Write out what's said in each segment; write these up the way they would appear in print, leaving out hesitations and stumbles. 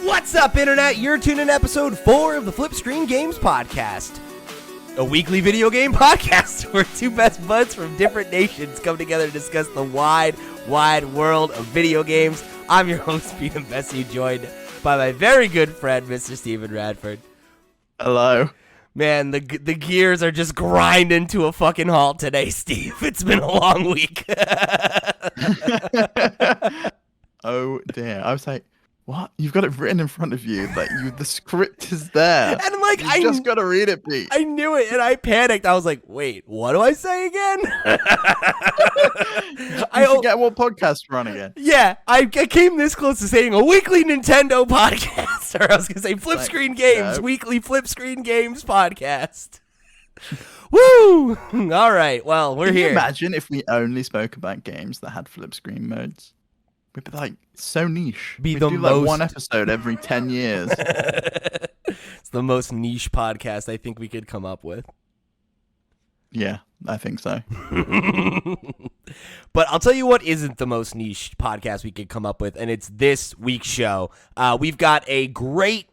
What's up, Internet? You're tuning in episode 4 of the FlipScreen Games Podcast, a weekly video game podcast where two best buds from different nations come together to discuss the wide world of video games. I'm your host, Pete Bessie, joined by my very good friend, Mr. Steven Radford. Hello. Man, the gears are just grinding to a fucking halt today, Steve. It's been a long week. Oh, dear. I was like, what? You've got it written in front of you. The script is there. And like, I just got to read it, Pete. I knew it, and I panicked. I was like, wait, what do I say again? I forget what podcast we're on again. Yeah, I came this close to saying a weekly Nintendo podcast. Or I was going to say FlipScreen Games, weekly FlipScreen Games podcast. Woo! All right, well, we're here. Can you imagine if we only spoke about games that had flip screen modes? We'd be like so niche. We'd do like one episode every 10 years. It's the most niche podcast I think we could come up with. Yeah, I think so. But I'll tell you what isn't the most niche podcast we could come up with, and it's this week's show. We've got a great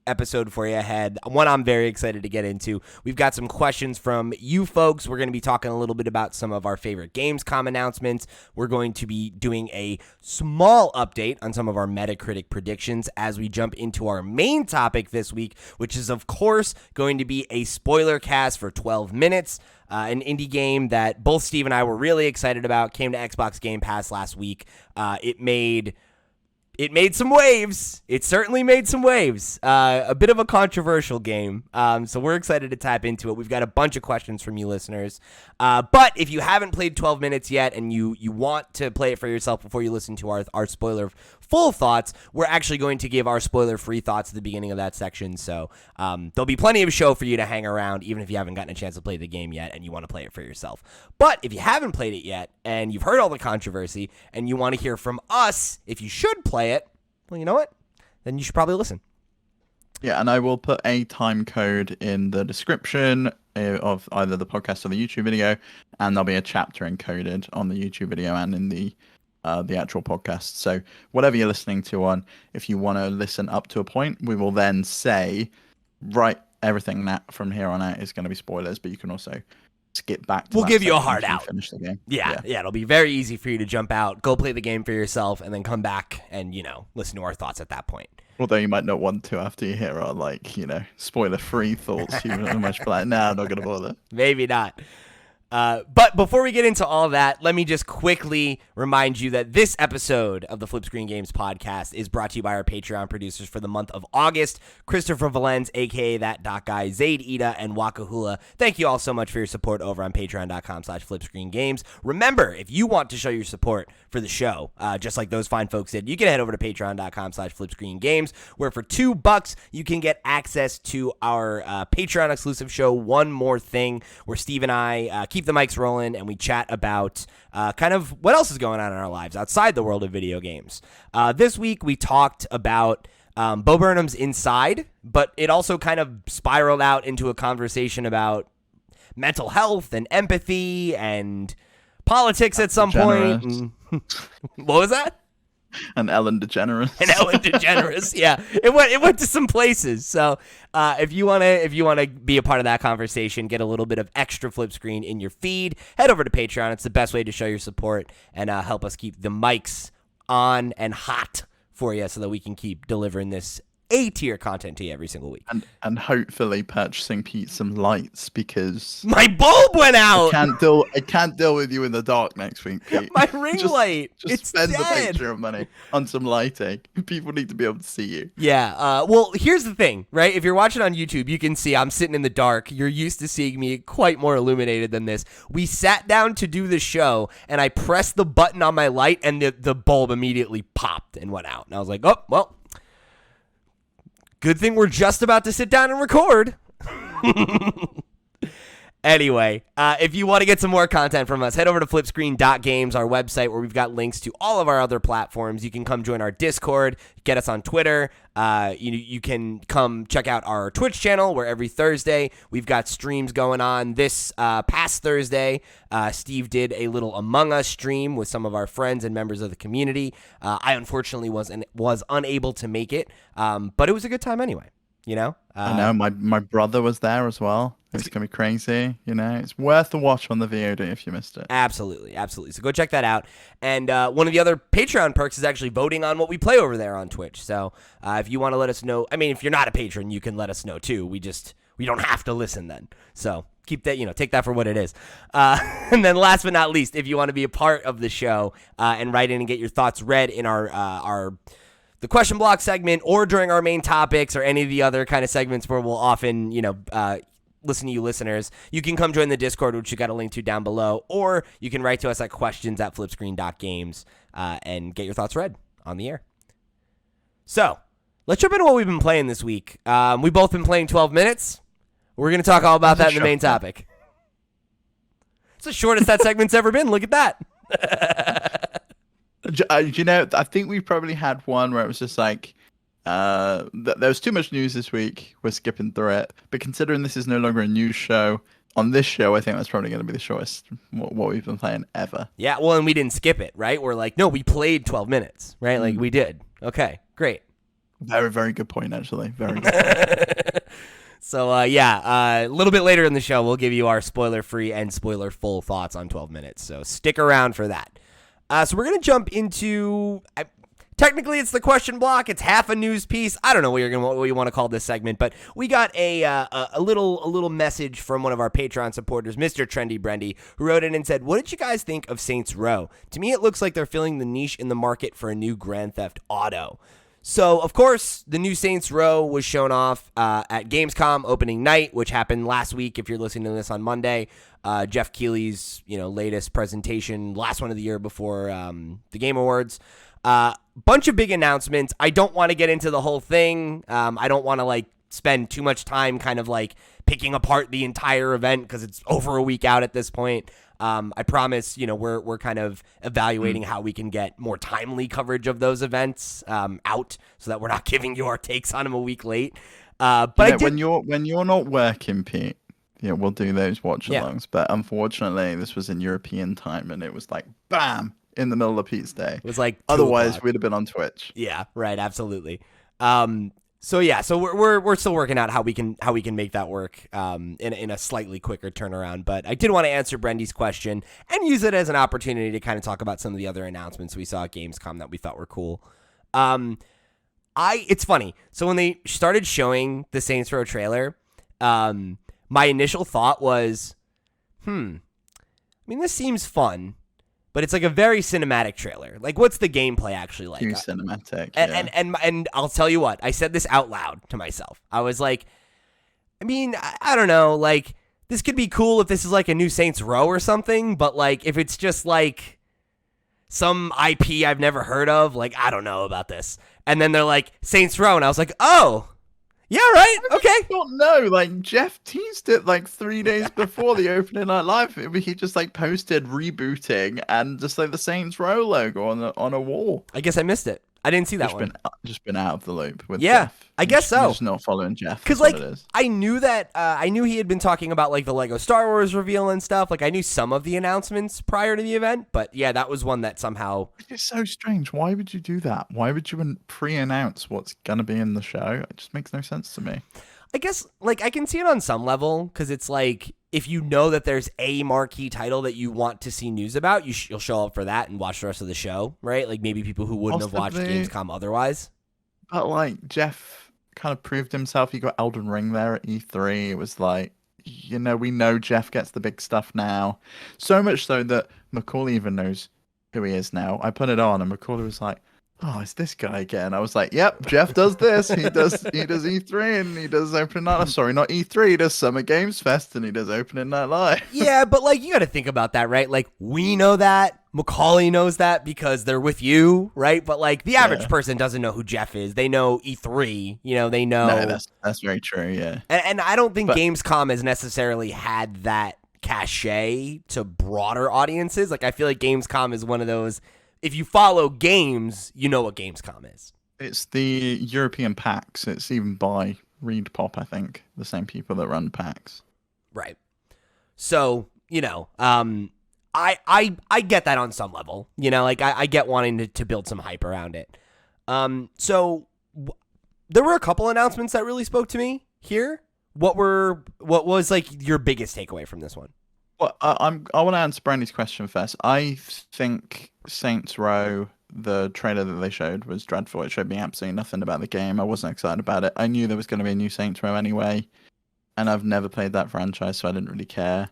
episode for you ahead, one I'm very excited to get into. We've got some questions from you folks. We're going to be talking a little bit about some of our favorite Gamescom announcements. We're going to be doing a small update on some of our Metacritic predictions as we jump into our main topic this week, which is, of course, going to be a spoiler cast for 12 minutes. An indie game that both Steve and I were really excited about, came to Xbox Game Pass last week. It made some waves. It certainly made some waves. A bit of a controversial game. So we're excited to tap into it. We've got a bunch of questions from you listeners. But if you haven't played 12 minutes yet and you want to play it for yourself before you listen to our spoiler full thoughts, we're actually going to give our spoiler-free thoughts at the beginning of that section. So there'll be plenty of show for you to hang around, even if you haven't gotten a chance to play the game yet and you want to play it for yourself. But if you haven't played it yet and you've heard all the controversy and you want to hear from us if you should play it, well, you know what? Then you should probably listen. Yeah, and I will put a time code in the description of either the podcast or the YouTube video, and there'll be a chapter encoded on the YouTube video and in the actual podcast. So whatever you're listening to on, if you want to listen up to a point, we will then say, right, everything that from here on out is going to be spoilers, but you can also skip back to we'll give you a hard out. Finish the game. Yeah, it'll be very easy for you to jump out, go play the game for yourself, and then come back and, listen to our thoughts at that point. Although you might not want to after you hear our, spoiler-free thoughts. You might be like, nah, I'm not going to bother. Maybe not. But before we get into all of that, let me just quickly remind you that this episode of the FlipScreen Games podcast is brought to you by our Patreon producers for the month of August, Christopher Valens, a.k.a. That Dot Guy, Zaid Ida, and Wakahula. Thank you all so much for your support over on patreon.com/FlipScreenGames. Remember, if you want to show your support for the show, just like those fine folks did, you can head over to patreon.com/FlipScreenGames, where for $2, you can get access to our Patreon exclusive show, One More Thing, where Steve and I keep the mics rolling and we chat about kind of what else is going on in our lives outside the world of video games. This week we talked about Bo Burnham's Inside, but it also kind of spiraled out into a conversation about mental health and empathy and politics at some point. What was that? And Ellen DeGeneres. Yeah, it went to some places. So if you wanna be a part of that conversation, get a little bit of extra flip screen in your feed, head over to Patreon. It's the best way to show your support and help us keep the mics on and hot for you, so that we can keep delivering this A-tier content to you every single week. And hopefully purchasing Pete some lights, because my bulb went out. I can't deal with you in the dark next week, Pete. My ring light. Just spend the picture of money on some lighting. People need to be able to see you. Yeah. Well, here's the thing, right? If you're watching on YouTube, you can see I'm sitting in the dark. You're used to seeing me quite more illuminated than this. We sat down to do the show, and I pressed the button on my light, and the bulb immediately popped and went out. And I was like, oh, well. Good thing we're just about to sit down and record. Anyway, if you want to get some more content from us, head over to FlipScreen.games, our website, where we've got links to all of our other platforms. You can come join our Discord, get us on Twitter. You can come check out our Twitch channel, where every Thursday we've got streams going on. This past Thursday, Steve did a little Among Us stream with some of our friends and members of the community. I unfortunately was unable to make it, but it was a good time anyway. You know, I know my brother was there as well. It's gonna be crazy. You know, it's worth the watch on the VOD if you missed it. Absolutely. So go check that out. And one of the other Patreon perks is actually voting on what we play over there on Twitch. So if you want to let us know, I mean, if you're not a patron, you can let us know too. We don't have to listen then. So keep that, take that for what it is. And then last but not least, if you want to be a part of the show and write in and get your thoughts read in the question block segment, or during our main topics, or any of the other kind of segments where we'll often, listen to you listeners, you can come join the Discord, which you got a link to down below, or you can write to us at questions@flipscreen.games and get your thoughts read on the air. So let's jump into what we've been playing this week. We've both been playing 12 minutes. We're going to talk all about that in the main topic. It's the shortest that segment's ever been. Look at that. I think we probably had one where it was just like, there was too much news this week. We're skipping through it. But considering this is no longer a news show, on this show, I think that's probably going to be the shortest what we've been playing ever. Yeah, well, and we didn't skip it, right? We're like, no, we played 12 minutes, right? Like, we did. Okay, great. Very, very good point, actually. Very good. So, a little bit later in the show, we'll give you our spoiler-free and spoiler-full thoughts on 12 minutes. So stick around for that. So we're going to jump into... Technically, it's the question block. It's half a news piece. I don't know what you want to call this segment, but we got a little message from one of our Patreon supporters, Mr. Trendy Brendy, who wrote in and said, "What did you guys think of Saints Row? To me, it looks like they're filling the niche in the market for a new Grand Theft Auto." So, of course, the new Saints Row was shown off at Gamescom opening night, which happened last week. If you're listening to this on Monday, Jeff Keighley's latest presentation, last one of the year before the Game Awards. Bunch of big announcements. I don't want to get into the whole thing. I don't want to spend too much time kind of picking apart the entire event because it's over a week out at this point. I promise, we're kind of evaluating how we can get more timely coverage of those events out so that we're not giving you our takes on them a week late. But when you're not working, Pete, we'll do those watch-alongs. Yeah. But unfortunately, this was in European time, and it was bam, in the middle of Pete's day. It was otherwise we'd have been on Twitch. Yeah, right, absolutely. So we're still working out how we can make that work in a slightly quicker turnaround. But I did want to answer Brendy's question and use it as an opportunity to kind of talk about some of the other announcements we saw at Gamescom that we thought were cool. It's funny. So when they started showing the Saints Row trailer, my initial thought was, this seems fun. But it's a very cinematic trailer. What's the gameplay actually like? Too cinematic. And I'll tell you what, I said this out loud to myself. I was like, I don't know, this could be cool if this is a new Saints Row or something, but if it's just some IP I've never heard of, I don't know about this. And then they're like, Saints Row, and I was like, oh, yeah, right, okay. I don't know, Jeff teased it 3 days before the opening night live. He just posted rebooting and just the Saints Row logo on a wall. I guess I missed it. I didn't see that one. Just been out of the loop with Jeff. I guess so. Just not following Jeff. Because I knew that I knew he had been talking about the Lego Star Wars reveal and stuff. I knew some of the announcements prior to the event, but yeah, that was one that somehow. It's so strange. Why would you do that? Why would you pre-announce what's gonna be in the show? It just makes no sense to me. I guess I can see it on some level because it's if you know that there's a marquee title that you want to see news about, you'll show up for that and watch the rest of the show, right? Maybe people who wouldn't have watched Gamescom otherwise. But Jeff kind of proved himself. He got Elden Ring there at E3. It was we know Jeff gets the big stuff now. So much so that Macaulay even knows who he is now. I put it on and Macaulay was like, oh, it's this guy again. I was like, yep, Jeff does this. He does E3 and he does opening night. Sorry, not E3. He does Summer Games Fest and he does opening night live. Yeah, but you got to think about that, right? We know that. Macaulay knows that because they're with you, right? But like the average Yeah. person doesn't know who Jeff is. They know E3, they No, know, that's very true. Yeah. and I don't think But Gamescom has necessarily had that cachet to broader audiences. Like I feel like Gamescom is one of those. If you follow games, you know what Gamescom is. it's the European PAX. It's even by Reed Pop, I think, the same people that run PAX. Right. So, I get that on some level. Like I get wanting to build some hype around it. So there were a couple announcements that really spoke to me here. What was like your biggest takeaway from this one? Well, I want to answer Brandy's question first. I think Saints Row, the trailer that they showed, was dreadful. It showed me absolutely nothing about the game. I wasn't excited about it. I knew there was going to be a new Saints Row anyway, and I've never played that franchise, so I didn't really care.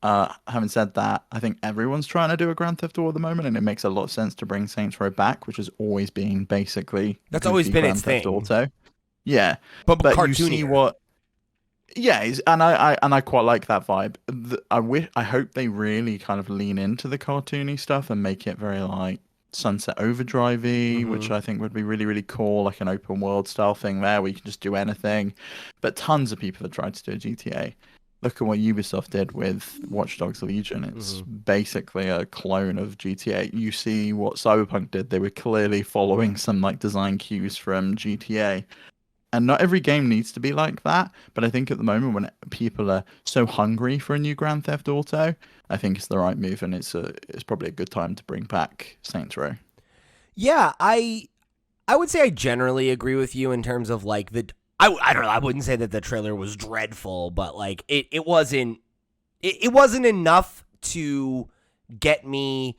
Having said that, I think everyone's trying to do a Grand Theft Auto at the moment, and it makes a lot of sense to bring Saints Row back, which has always been basically That's always goofy been Grand its Theft thing. Auto. Yeah, but but cartoonier. you see what. Yeah, and I quite like that vibe. I hope they really kind of lean into the cartoony stuff and make it very like Sunset Overdrive-y, which I think would be really, really cool, like an open world style thing there where you can just do anything. But tons of people have tried to do a GTA. Look at what Ubisoft did with Watch Dogs Legion. It's basically a clone of GTA. You see what Cyberpunk did. They were clearly following some like design cues from GTA. And not every game needs to be like that, but I think at the moment when people are so hungry for a new Grand Theft Auto, I think it's the right move, and it's probably a good time to bring back Saints Row. Yeah, I would say I generally agree with you in terms of like I don't know, I wouldn't say that the trailer was dreadful, but like it wasn't enough to get me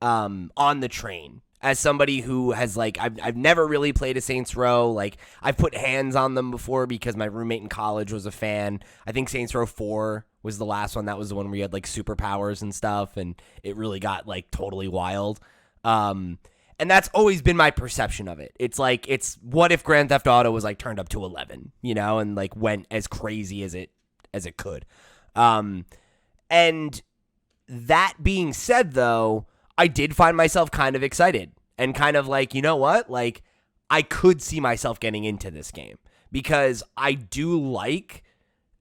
on the train. As somebody who has like I've never really played a Saints Row. Like I've put hands on them before because my roommate in college was a fan. I think Saints Row 4 was the last one. That was the one where you had like superpowers and stuff, and it really got like totally wild. And that's always been my perception of it. It's what if Grand Theft Auto was like turned up to 11, and like went as crazy as it could. And that being said, though, I did find myself kind of excited and kind of like, you know what? Like, I could see myself getting into this game because I do like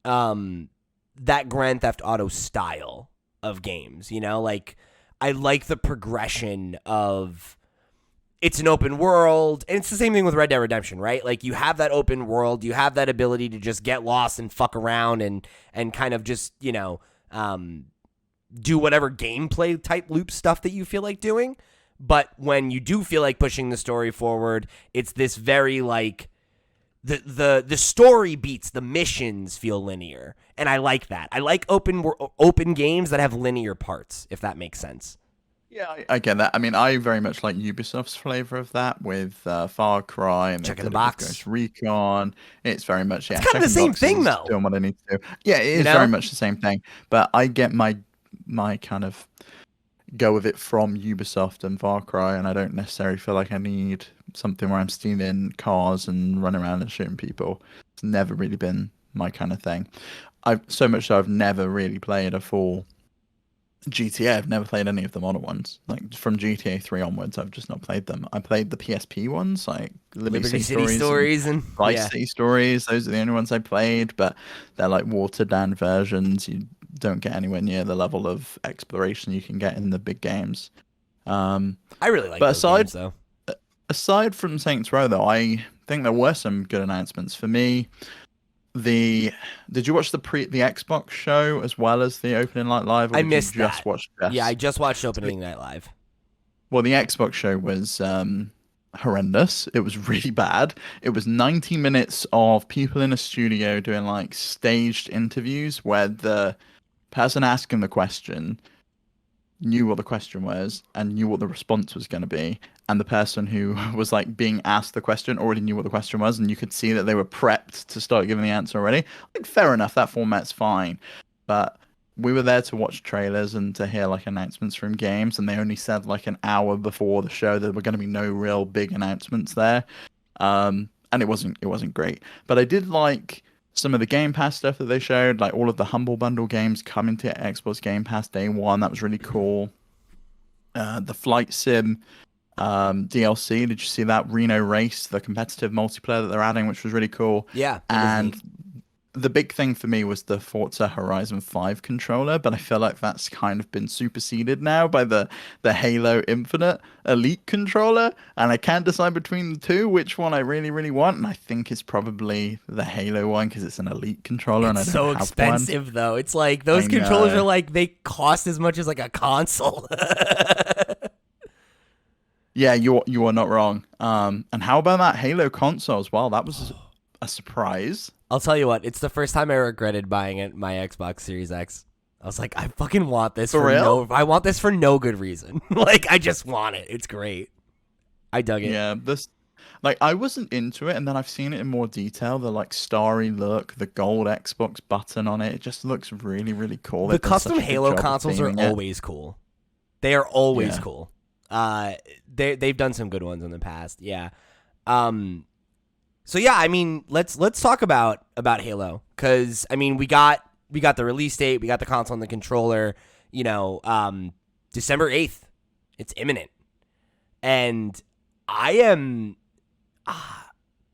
that Grand Theft Auto style of games, Like, I like the progression of it's an open world, and it's the same thing with Red Dead Redemption, right? Like, you have that open world, you have that ability to just get lost and fuck around and kind of just, do whatever gameplay type loop stuff that you feel like doing. But when you do feel like pushing the story forward, it's this very like the story beats, the missions feel linear. And I like that. I like open games that have linear parts, if that makes sense. Yeah, I get that. I mean, I very much like Ubisoft's flavor of that with Far Cry and Check in they the did it with box. Ghost Recon. It's very much It's kind of the same thing, though. Doing what I need to do. Yeah, it is very much the same thing. But I get my kind of go with it from Ubisoft and Far Cry, and I don't necessarily feel like I need something where I'm stealing cars and running around and shooting people. It's never really been my kind of thing. I've so much so I've never really played a full GTA. I've never played any of the modern ones. Like from GTA 3 onwards, I've just not played them. I played the PSP ones, like Liberty City Stories and Vice City Stories. Those are the only ones I played, but they're like watered down versions. You don't get anywhere near the level of exploration you can get in the big games. I really like those games, though. Aside from Saints Row, though, I think there were some good announcements. For me, did you watch the Xbox show as well as the opening night live? Or I did missed you just that. Watch Yeah, I just watched opening night live. Well, the Xbox show was horrendous. It was really bad. It was 90 minutes of people in a studio doing like staged interviews where the person asking the question knew what the question was and knew what the response was going to be, and the person who was like being asked the question already knew what the question was, and you could see that they were prepped to start giving the answer already. Like, fair enough, that format's fine, but we were there to watch trailers and to hear like announcements from games, and they only said like an hour before the show that there were going to be no real big announcements there, and it wasn't great. But I did like some of the Game Pass stuff that they showed, like all of the Humble Bundle games coming to Xbox Game Pass day one. That was really cool. the flight sim DLC. Did you see that Reno Race, the competitive multiplayer that they're adding, which was really cool? Yeah, it was And neat. the big thing for me was the Forza Horizon 5 controller, but I feel like that's kind of been superseded now by the Halo Infinite Elite controller, and I can't decide between the two which one I really, really want, and I think it's probably the Halo one because it's an Elite controller and It's I don't so have one. expensive though. It's like those I controllers are know. like they cost as much as like a console. Yeah, you are not wrong. And how about that Halo console as well? That was a surprise. I'll tell you what, it's the first time I regretted buying it my Xbox Series X. I was like, I fucking want this For for real? no I want this for no good reason. Like I just want it. It's great. I dug it. Yeah, this like I wasn't into it, and then I've seen it in more detail. The like starry look, the gold Xbox button on it. It just looks really, really cool. The They've done custom such a good Halo job of consoles are theming it. always cool. They are always Yeah. cool. They've done some good ones in the past. Yeah. Um so yeah, I mean, let's talk about Halo, cuz I mean, we got the release date, we got the console and the controller, December 8th. It's imminent. And I am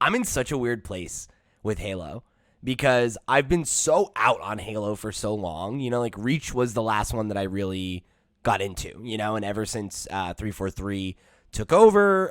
I'm in such a weird place with Halo because I've been so out on Halo for so long. Like Reach was the last one that I really got into, and ever since 343 took over,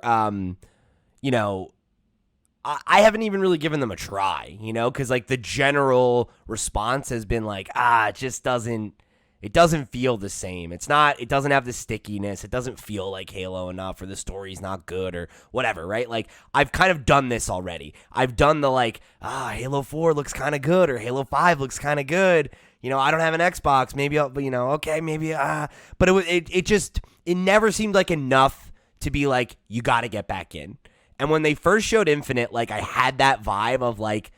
I haven't even really given them a try, because like the general response has been like, it doesn't feel the same. It doesn't have the stickiness. It doesn't feel like Halo enough, or the story's not good or whatever, right? Like I've kind of done this already. I've done the like, Halo 4 looks kind of good, or Halo 5 looks kind of good. I don't have an Xbox. Maybe I'll, okay, maybe, but it never seemed like enough to be like, you got to get back in. And when they first showed Infinite, like I had that vibe of like,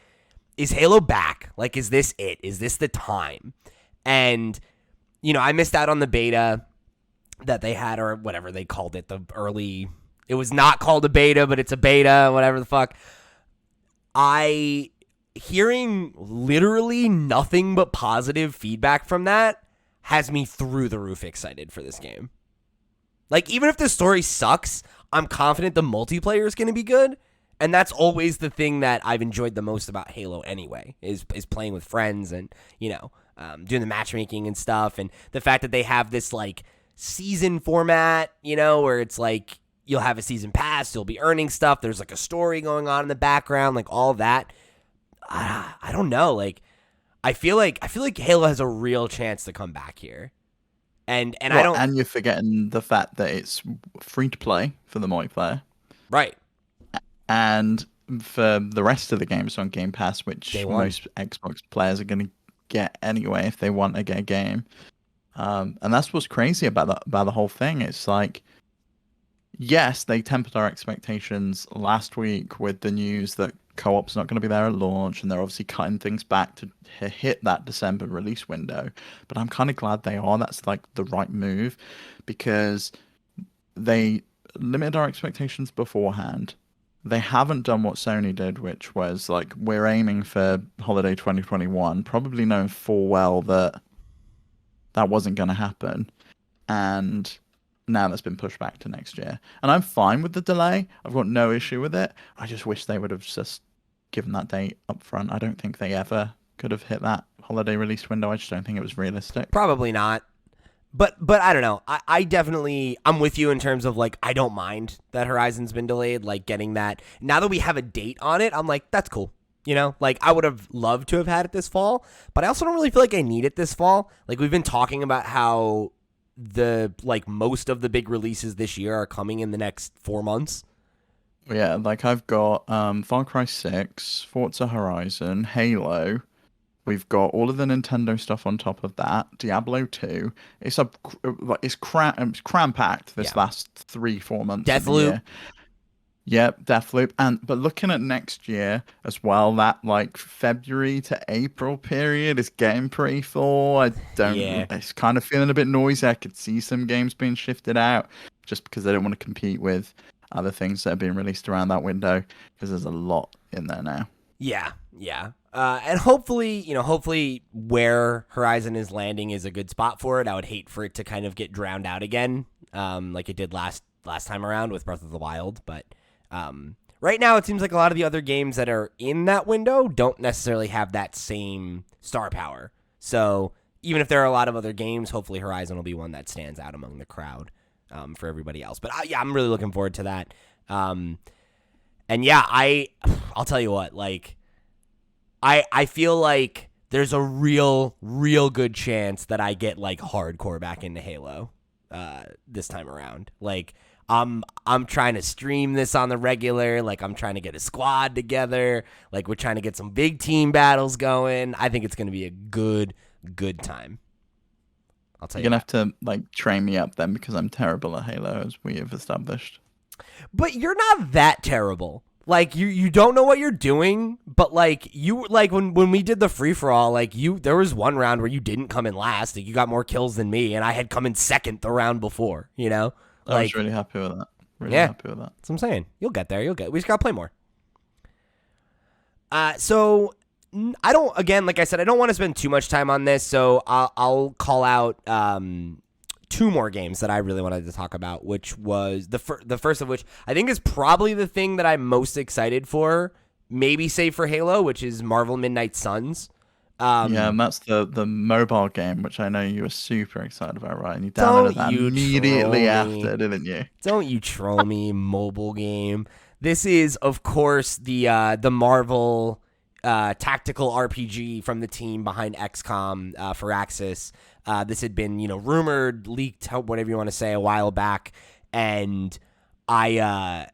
is Halo back? Like, is this it? Is this the time? And, I missed out on the beta that they had, or whatever they called it, the early, it was not called a beta, but it's a beta, whatever the fuck. Hearing literally nothing but positive feedback from that has me through the roof excited for this game. Like, even if the story sucks, I'm confident the multiplayer is going to be good. And that's always the thing that I've enjoyed the most about Halo anyway, is playing with friends and, doing the matchmaking and stuff. And the fact that they have this, like, season format, where it's like you'll have a season pass, you'll be earning stuff. There's, like, a story going on in the background, like, all that. I don't know. Like, I feel like Halo has a real chance to come back here. And I don't. And you're forgetting the fact that it's free to play for the multiplayer. Right. And for the rest of the games on Game Pass, which Day one. most Xbox players are going to get anyway if they want to get a game. And that's what's crazy about the whole thing. It's like, yes, they tempered our expectations last week with the news that co-op's not going to be there at launch, and they're obviously cutting things back to hit that December release window. But I'm kind of glad they are. That's like the right move, because they limited our expectations beforehand. They haven't done what Sony did, which was like, we're aiming for holiday 2021, probably knowing full well that that wasn't going to happen. And now that's been pushed back to next year. And I'm fine with the delay. I've got no issue with it. I just wish they would have just given that date up front. I don't think they ever could have hit that holiday release window. I just don't think it was realistic. Probably not. But I don't know. I definitely, I'm with you in terms of like, I don't mind that Horizon's been delayed, like getting that. Now that we have a date on it, I'm like, that's cool. Like I would have loved to have had it this fall, but I also don't really feel like I need it this fall. Like we've been talking about how most of the big releases this year are coming in the next 4 months. Yeah, like I've got Far Cry 6, Forza Horizon, Halo. We've got all of the Nintendo stuff on top of that. Diablo 2. It's cram-packed this last 3-4 months of the Deathloop. year. Yep, Deathloop. But looking at next year as well, that like February to April period is getting pretty full. It's kind of feeling a bit noisy. I could see some games being shifted out just because they don't want to compete with other things that are being released around that window, because there's a lot in there now. Yeah. And hopefully where Horizon is landing is a good spot for it. I would hate for it to kind of get drowned out again. like it did last time around with Breath of the Wild. But right now, it seems like a lot of the other games that are in that window don't necessarily have that same star power. So even if there are a lot of other games, hopefully Horizon will be one that stands out among the crowd for everybody else. But yeah, I'm really looking forward to that. And yeah, I'll tell you what, like, I feel like there's a real good chance that I get like hardcore back into Halo this time around. Like, I'm trying to stream this on the regular. Like, I'm trying to get a squad together. Like, we're trying to get some big team battles going. I think it's going to be a good time. I'll tell you. You're going to have to, like, train me up then because I'm terrible at Halo, as we have established. But you're not that terrible. Like, you don't know what you're doing, but like when we did the free for all, like there was one round where you didn't come in last, like you got more kills than me, and I had come in second the round before, you know? Like, I was really happy with that. Happy with that. That's what I'm saying. You'll get there. We just gotta play more. So I don't, again, like I said, I don't want to spend too much time on this, so I'll call out two more games that I really wanted to talk about, which was the first of which I think is probably the thing that I'm most excited for, maybe save for Halo, which is Marvel Midnight Suns. Yeah, and that's the mobile game, which I know you were super excited about, right? And you downloaded that immediately after, didn't you? Don't you troll me, mobile game. This is, of course, the Marvel tactical RPG from the team behind XCOM, Firaxis. This had been, rumored, leaked, whatever you want to say, a while back, and I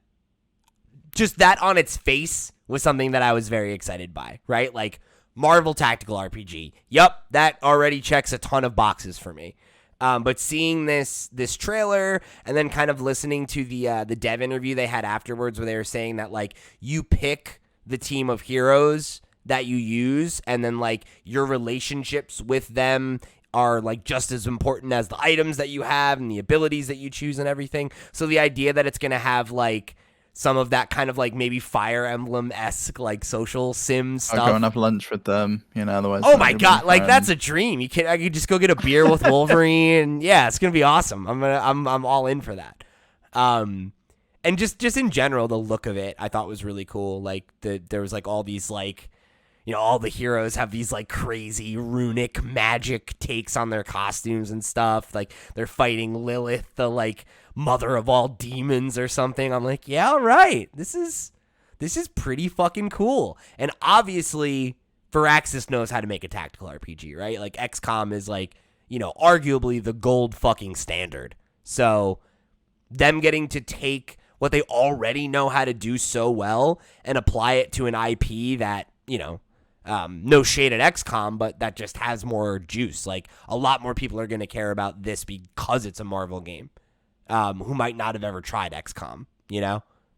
just that on its face was something that I was very excited by, right? Like, Marvel tactical RPG. Yup, that already checks a ton of boxes for me. But seeing this trailer and then kind of listening to the dev interview they had afterwards, where they were saying that like you pick the team of heroes that you use, and then like your relationships with them are like just as important as the items that you have and the abilities that you choose and everything. So the idea that it's gonna have like some of that kind of like maybe Fire Emblem-esque like social sim stuff. Going up lunch with them, otherwise. Oh my god, like that's a dream. I could just go get a beer with Wolverine, and yeah, it's gonna be awesome. I'm all in for that. And just in general, the look of it I thought was really cool. Like there was like all these like, all the heroes have these like crazy runic magic takes on their costumes and stuff. Like they're fighting Lilith, the like mother of all demons or something. I'm like, yeah, all right. This is pretty fucking cool. And obviously Firaxis knows how to make a tactical RPG, right? Like XCOM is like, arguably the gold fucking standard. So them getting to take what they already know how to do so well and apply it to an IP that, no shade at XCOM, but that just has more juice. Like a lot more people are going to care about this because it's a Marvel game, who might not have ever tried XCOM,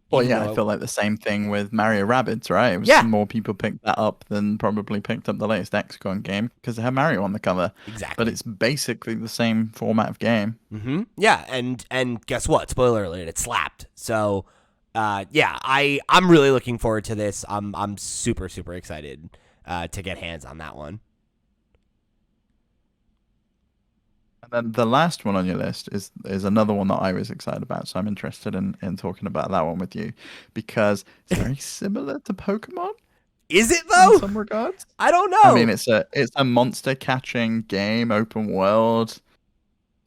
Well, yeah, I feel like the same thing with Mario Rabbids, right? It was more people picked that up than probably picked up the latest XCOM game because they have Mario on the cover. Exactly. But it's basically the same format of game. Mm-hmm. Yeah, and guess what? Spoiler alert, it slapped. So, yeah, I'm really looking forward to this. I'm super, super excited to get hands on that one. And then the last one on your list is another one that I was excited about. So I'm interested in talking about that one with you because it's very similar to Pokemon. Is it though? In some regards. I don't know. I mean, it's a monster catching game, open world,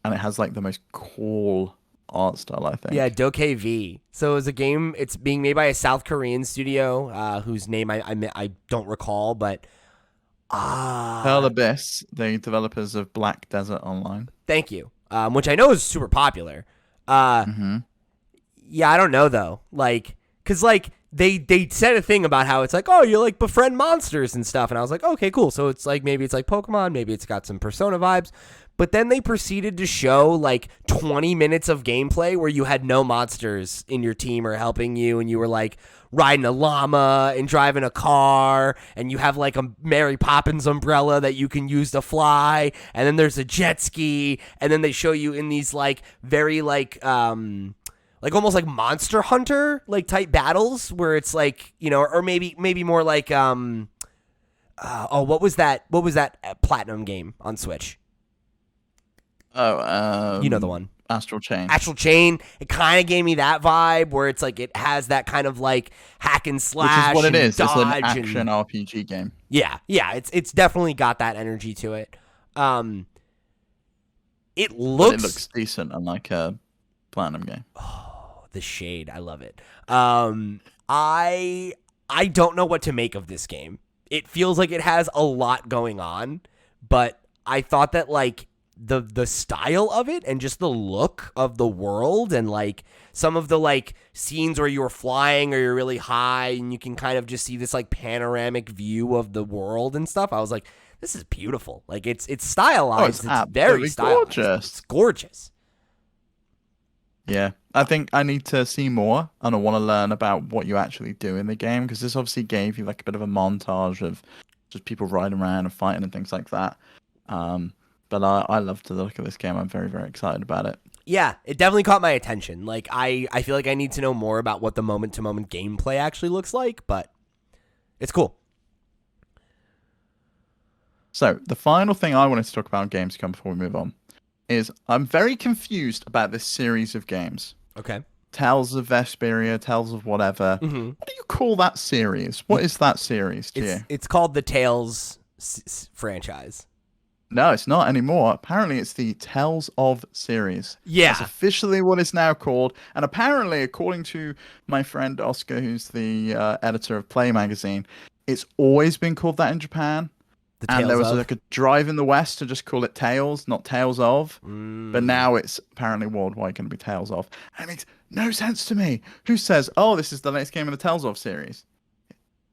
and it has like the most cool art style, I think. Yeah, Dokei V. So it was a game. It's being made by a South Korean studio whose name I don't recall, but. Pearl Abyss, the developers of Black Desert Online. Thank you. Which I know is super popular. Mm-hmm. Yeah, I don't know though. Like, cause like they said a thing about how it's like, oh, you like befriend monsters and stuff, and I was like, okay, cool. So it's like maybe it's like Pokemon, maybe it's got some Persona vibes. But then they proceeded to show like 20 minutes of gameplay where you had no monsters in your team or helping you, and you were like riding a llama and driving a car, and you have like a Mary Poppins umbrella that you can use to fly, and then there's a jet ski, and then they show you in these like very like almost like Monster Hunter like type battles where it's like, or maybe more like what was that platinum game on Switch? Oh, you know the one. Astral Chain. Astral Chain. It kind of gave me that vibe where it's like it has that kind of like hack and slash, which is what it and is. It's an dodge action and RPG game. yeah. It's definitely got that energy to it. It But looks it looks decent, unlike a Platinum game. Oh, the shade. I love it. I don't know what to make of this game. It feels like it has a lot going on, but I thought that like the style of it and just the look of the world and like some of the like scenes where you're flying or you're really high and you can kind of just see this like panoramic view of the world and stuff. I was like, this is beautiful. Like it's stylized. Oh, it's very stylized. gorgeous. It's gorgeous. Yeah, I think I need to see more, and I want to learn about what you actually do in the game, because this obviously gave you like a bit of a montage of just people riding around and fighting and things like that. But I love the look of this game. I'm very, very excited about it. Yeah, it definitely caught my attention. Like I feel like I need to know more about what the moment-to-moment gameplay actually looks like, but it's cool. So the final thing I wanted to talk about on Gamescom before we move on is I'm very confused about this series of games. Okay. Tales of Vesperia, Tales of whatever. Mm-hmm. What do you call that series? What is that series to you? It's called the Tales franchise. No, it's not anymore. Apparently, it's the Tales of series. Yeah. That's officially what it's now called. And apparently, according to my friend Oscar, who's the editor of Play Magazine, it's always been called that in Japan. The And there was of? like a drive in the West to just call it Tales, not Tales of. Mm. But now it's apparently worldwide going to be Tales of. And it makes no sense to me. Who says, oh, this is the next game in the Tales of series?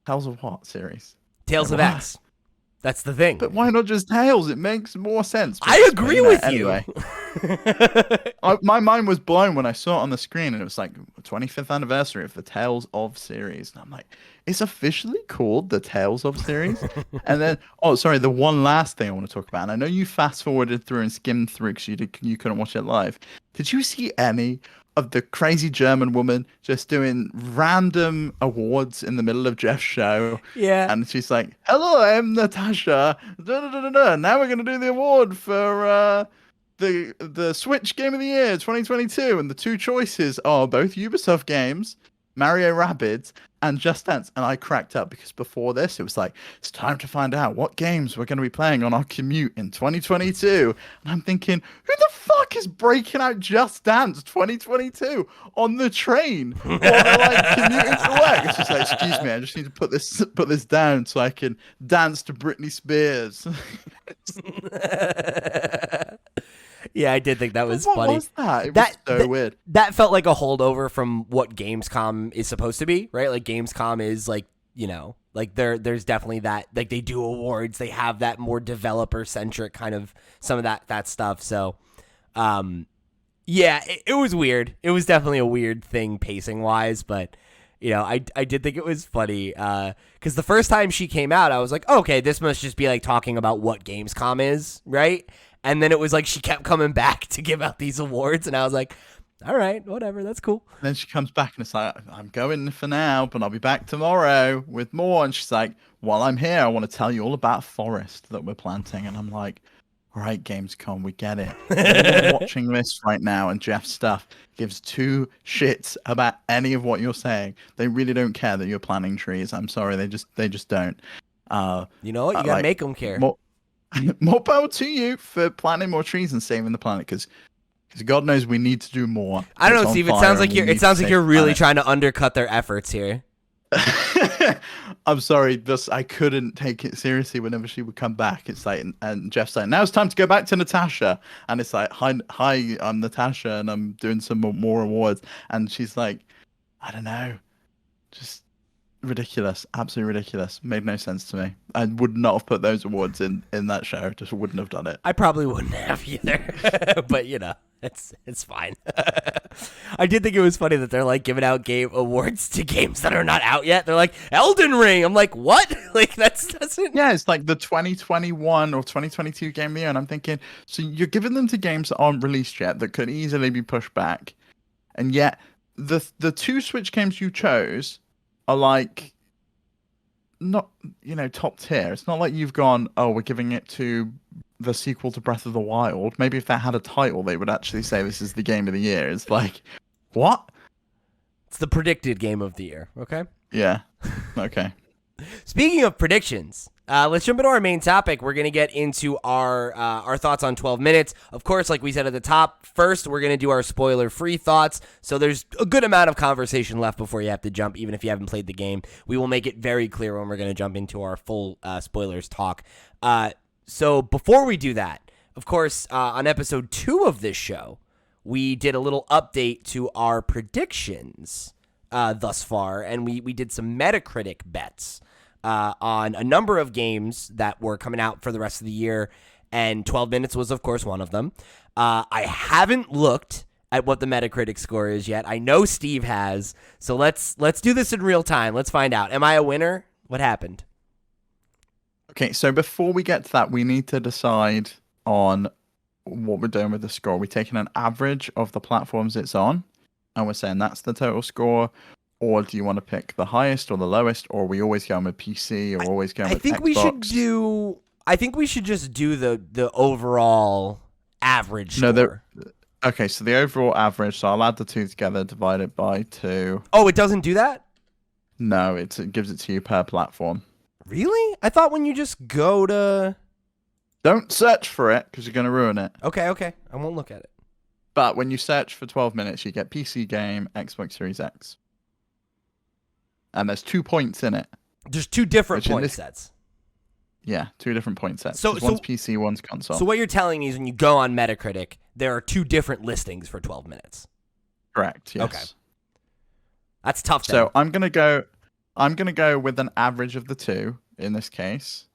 Tales of what series? Tales of Why? X. That's the thing. But why not just Tales? It makes more sense. I agree with anyway. you. My mind was blown when I saw it on the screen, and it was like 25th anniversary of the Tales of series. And I'm like, it's officially called the Tales of series? And then, oh, sorry, the one last thing I want to talk about. And I know you fast forwarded through and skimmed through because you couldn't watch it live. Did you see any of the crazy German woman just doing random awards in the middle of Jeff's show? Yeah. And she's like, hello, I'm Natasha. Now we're going to do the award for the Switch Game of the Year 2022. And the two choices are both Ubisoft games, Mario Rabbids, and Just Dance. And I cracked up because before this, it was like, it's time to find out what games we're going to be playing on our commute in 2022. And I'm thinking, who the fuck is breaking out Just Dance 2022 on the train while they're like commuting to work? It's just like, excuse me, I just need to put this down so I can dance to Britney Spears. Yeah, I did think that was what funny. What was that? It was so weird. That felt like a holdover from what Gamescom is supposed to be, right? Like Gamescom is like, you know, like there's definitely that, like they do awards, they have that more developer centric kind of some of that stuff. So, yeah, it was weird. It was definitely a weird thing pacing wise, but you know, I did think it was funny because the first time she came out, I was like, okay, this must just be like talking about what Gamescom is, right? And then it was like she kept coming back to give out these awards, and I was like, all right, whatever, that's cool. And then she comes back and it's like, I'm going for now, but I'll be back tomorrow with more. And she's like, while I'm here, I want to tell you all about a forest that we're planting. And I'm like, all right, Gamescom, we get it. Anyone watching this right now and Jeff's stuff gives two shits about any of what you're saying. They really don't care that you're planting trees. I'm sorry, they just don't. You know what? You gotta make them care. More power to you for planting more trees and saving the planet, because God knows we need to do more. I don't know, Steve. It sounds like you're really trying to undercut their efforts here. I'm sorry, just I couldn't take it seriously whenever she would come back. It's like, and Jeff's like, now it's time to go back to Natasha, and it's like, hi, I'm Natasha, and I'm doing some more awards, and she's like, I don't know, just ridiculous, absolutely ridiculous. Made no sense to me. I would not have put those awards in that show. Just wouldn't have done it. I probably wouldn't have either. But you know, it's fine. I did think it was funny that they're like giving out game awards to games that are not out yet. They're like Elden Ring. I'm like, what? Like doesn't. Yeah, it's like the 2021 or 2022 game of the year, and I'm thinking, so you're giving them to games that aren't released yet that could easily be pushed back, and yet the two Switch games you chose are like not, top tier. It's not like you've gone, oh, we're giving it to the sequel to Breath of the Wild. Maybe if that had a title, they would actually say this is the game of the year. It's like, what? It's the predicted game of the year. Okay. Yeah. Okay. Speaking of predictions, let's jump into our main topic. We're going to get into our thoughts on 12 minutes. Of course, like we said at the top, first we're going to do our spoiler-free thoughts. So there's a good amount of conversation left before you have to jump, even if you haven't played the game. We will make it very clear when we're going to jump into our full spoilers talk. So before we do that, of course, on episode 2 of this show, we did a little update to our predictions thus far, and we did some Metacritic bets on a number of games that were coming out for the rest of the year, and 12 minutes was, of course, one of them. I haven't looked at what the Metacritic score is yet. I know Steve has, so let's do this in real time. Let's find out. Am I a winner? What happened? Okay, so before we get to that, we need to decide on what we're doing with the score. We're taking an average of the platforms it's on, and we're saying that's the total score. Or do you want to pick the highest or the lowest, or are we always going with PC, or always going with Xbox? I think we should just do the overall average score. Okay, so the overall average, so I'll add the two together, divide it by 2. Oh, it doesn't do that? No, it gives it to you per platform. Really? I thought when you just go to... Don't search for it, because you're going to ruin it. Okay. I won't look at it. But when you search for 12 minutes, you get PC game, Xbox Series X. And there's 2 points in it. There's 2 different point sets. Yeah, 2 different point sets. So one's PC, one's console. So what you're telling me is when you go on Metacritic, there are 2 different listings for 12 minutes. Correct, yes. Okay. That's tough then. So I'm gonna go with an average of the 2 in this case.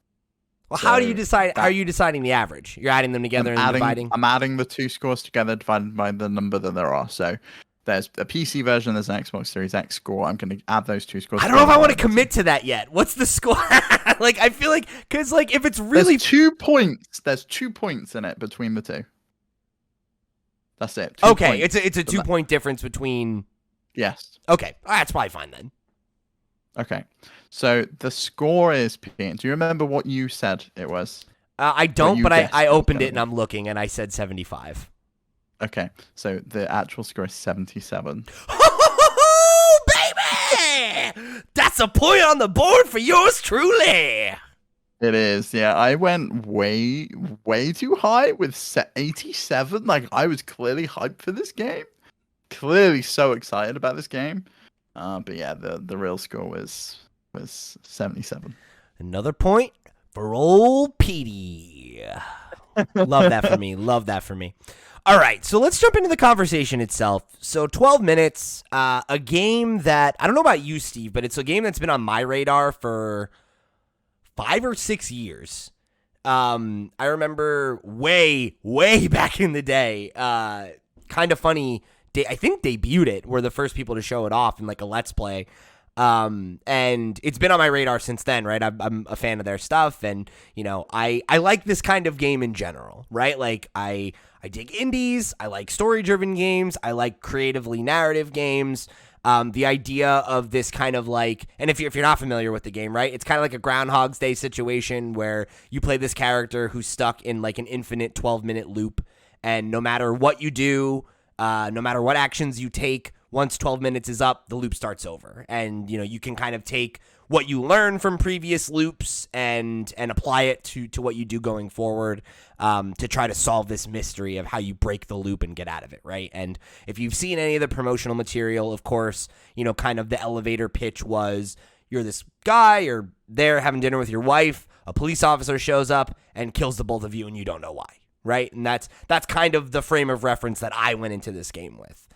Well, so how do you decide? How are you deciding the average? You're adding them together and dividing? I'm adding the 2 scores together divided by the number that there are. So there's a PC version, there's an Xbox Series X score. I'm going to add those 2 scores. I don't know if I want to commit to that yet. What's the score? Like, I feel like, because, like, if it's really... There's 2 points. There's 2 points in it between the 2. That's it. Okay, it's a 2-point difference between... Yes. Okay, that's probably fine then. Okay, so the score is... Do you remember what you said it was? I don't, but I opened it and I'm looking, and I said 75. Okay, so the actual score is 77. Oh, baby! That's a point on the board for yours truly. It is, yeah. I went way too high with 87. Like, I was clearly hyped for this game. Clearly so excited about this game. But yeah, the real score was 77. Another point for old Petey. Love that for me. Love that for me. All right, so let's jump into the conversation itself. So 12 minutes, a game that, I don't know about you, Steve, but it's a game that's been on my radar for 5 or 6 years. I remember way back in the day, Kind of Funny, I think debuted it, were the first people to show it off in like a Let's Play. And it's been on my radar since then, right? I'm a fan of their stuff, and you know, I like this kind of game in general, right? Like I dig indies, I like story-driven games, I like creatively narrative games. The idea of this kind of like, and if you're not familiar with the game, right, it's kind of like a Groundhog's Day situation where you play this character who's stuck in like an infinite 12-minute loop, and no matter what you do, no matter what actions you take, once 12 minutes is up, the loop starts over. And, you know, you can kind of take what you learn from previous loops and apply it to what you do going forward, to try to solve this mystery of how you break the loop and get out of it, right? And if you've seen any of the promotional material, of course, you know, kind of the elevator pitch was you're this guy, you're there having dinner with your wife, a police officer shows up and kills the both of you and you don't know why, right? And that's kind of the frame of reference that I went into this game with.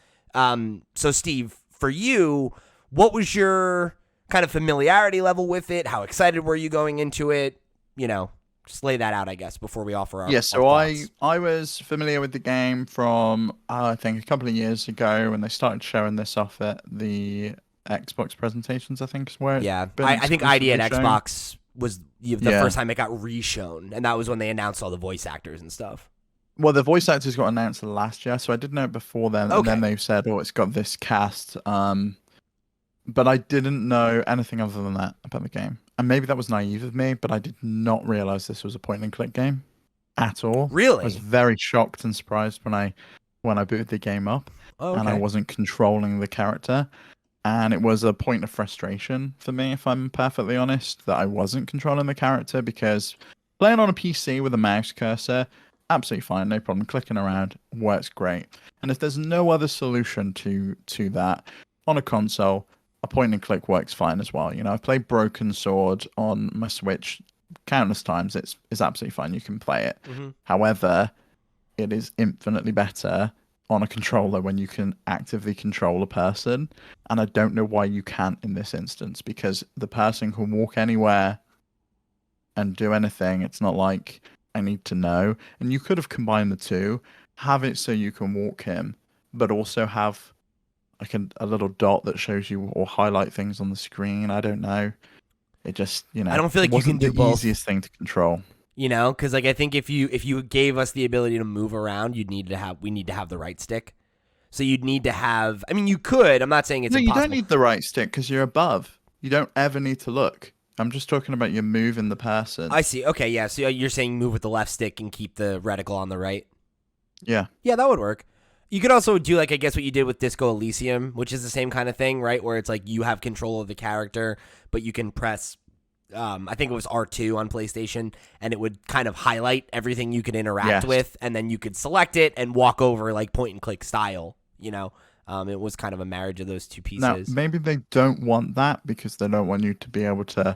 So Steve, for you, what was your kind of familiarity level with it? How excited were you going into it? You know, just lay that out, I guess, before we offer our so our thoughts. I was familiar with the game from, I think, a couple of years ago when they started showing this off at the Xbox presentations, I think is where I think ID at shown. Xbox was the first time it got re-shown, and that was when they announced all the voice actors and stuff. Well, the voice actors got announced last year, so I did know it before then. Okay. And then they said, "Oh, it's got this cast." But I didn't know anything other than that about the game, and maybe that was naive of me. But I did not realize this was a point-and-click game. at all. I was Really? very shocked and surprised when I booted the game up Oh, and I okay. wasn't controlling the character. And it was a point of frustration for me, if I'm perfectly honest, that I wasn't controlling the character because playing on a PC with a mouse cursor, absolutely fine, no problem. Clicking around works great. And if there's no other solution to that on a console, a point and click works fine as well. You know, I've played Broken Sword on my Switch countless times. It's absolutely fine. You can play it. Hmm. However, it is infinitely better on a controller when you can actively control a person. And I don't know why you can't in this instance because the person can walk anywhere and do anything. It's not like I need to know. And you could have combined the two, have it so you can walk him, but also have like a little dot that shows you or highlight things on the screen. I don't know. It just, I don't feel it like you can wasn't do the both. easiest thing to control. You know, because like I think if you gave us the ability to move around, we need to have the right stick. So you'd need to have. I mean, you could. I'm not saying it's No, you don't impossible. need the right stick because you're above. You don't ever need to look. I'm just talking about you moving the person. I see. Okay, yeah. So you're saying move with the left stick and keep the reticle on the right. Yeah. Yeah, that would work. You could also do like I guess what you did with Disco Elysium, which is the same kind of thing, right? Where it's like you have control of the character, but you can press. I think it was R2 on PlayStation, and it would kind of highlight everything you could interact Yes. with, and then you could select it and walk over like point and click style. You know, it was kind of a marriage of those two Now, pieces. maybe they don't want that because they don't want you to be able to,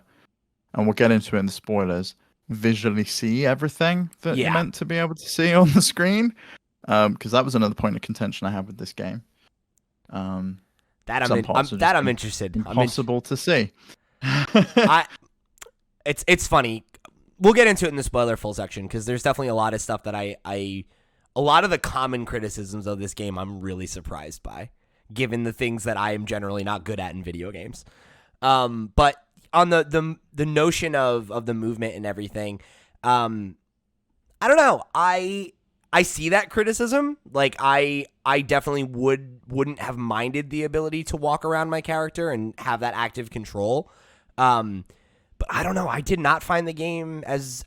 and we'll get into it in the spoilers, visually see everything that you're Yeah, meant to be able to see on the screen. Because that was another point of contention I had with this game. that Some parts are just I'm interested. impossible to see. I it's funny. We'll get into it in the spoiler full section because there's definitely a lot of stuff that a lot of the common criticisms of this game I'm really surprised by, given the things that I am generally not good at in video games. But on the notion of the movement and everything, I don't know. I see that criticism. Like I definitely wouldn't have minded the ability to walk around my character and have that active control. But I don't know. I did not find the game as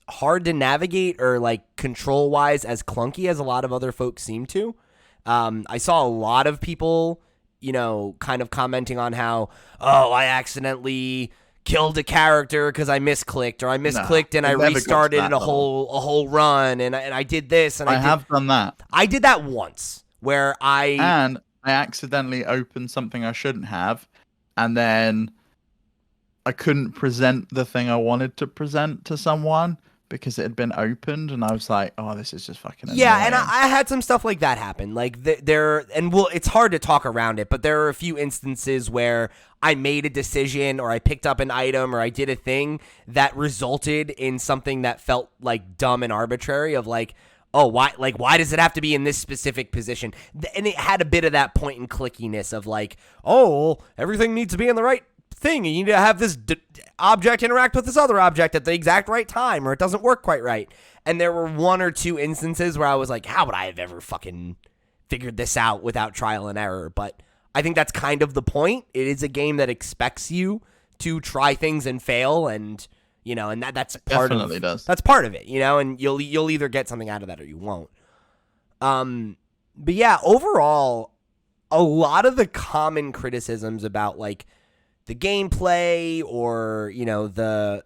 hard to navigate or like control wise as clunky as a lot of other folks seem to. I saw a lot of people, kind of commenting on how, oh, I accidentally killed a character because I misclicked, or I misclicked and I it never got to restarted that a level. whole run, and I did this, and I have done that. I did that once where And I accidentally opened something I shouldn't have, and then I couldn't present the thing I wanted to present to someone because it had been opened, and I was like, "Oh, this is just fucking annoying." Yeah, and I had some stuff like that happen. Like it's hard to talk around it, but there are a few instances where I made a decision, or I picked up an item, or I did a thing that resulted in something that felt like dumb and arbitrary. Of like, oh, why does it have to be in this specific position? And it had a bit of that point and clickiness of like, oh, everything needs to be in the right thing. You need to have this object interact with this other object at the exact right time, or it doesn't work quite right. And there were one or two instances where I was like, how would I have ever fucking figured this out without trial and error? But I think that's kind of the point. It is a game that expects you to try things and fail, and and that's part definitely of does. that's part of it, and you'll either get something out of that or you won't. But yeah, overall, a lot of the common criticisms about like the gameplay, or the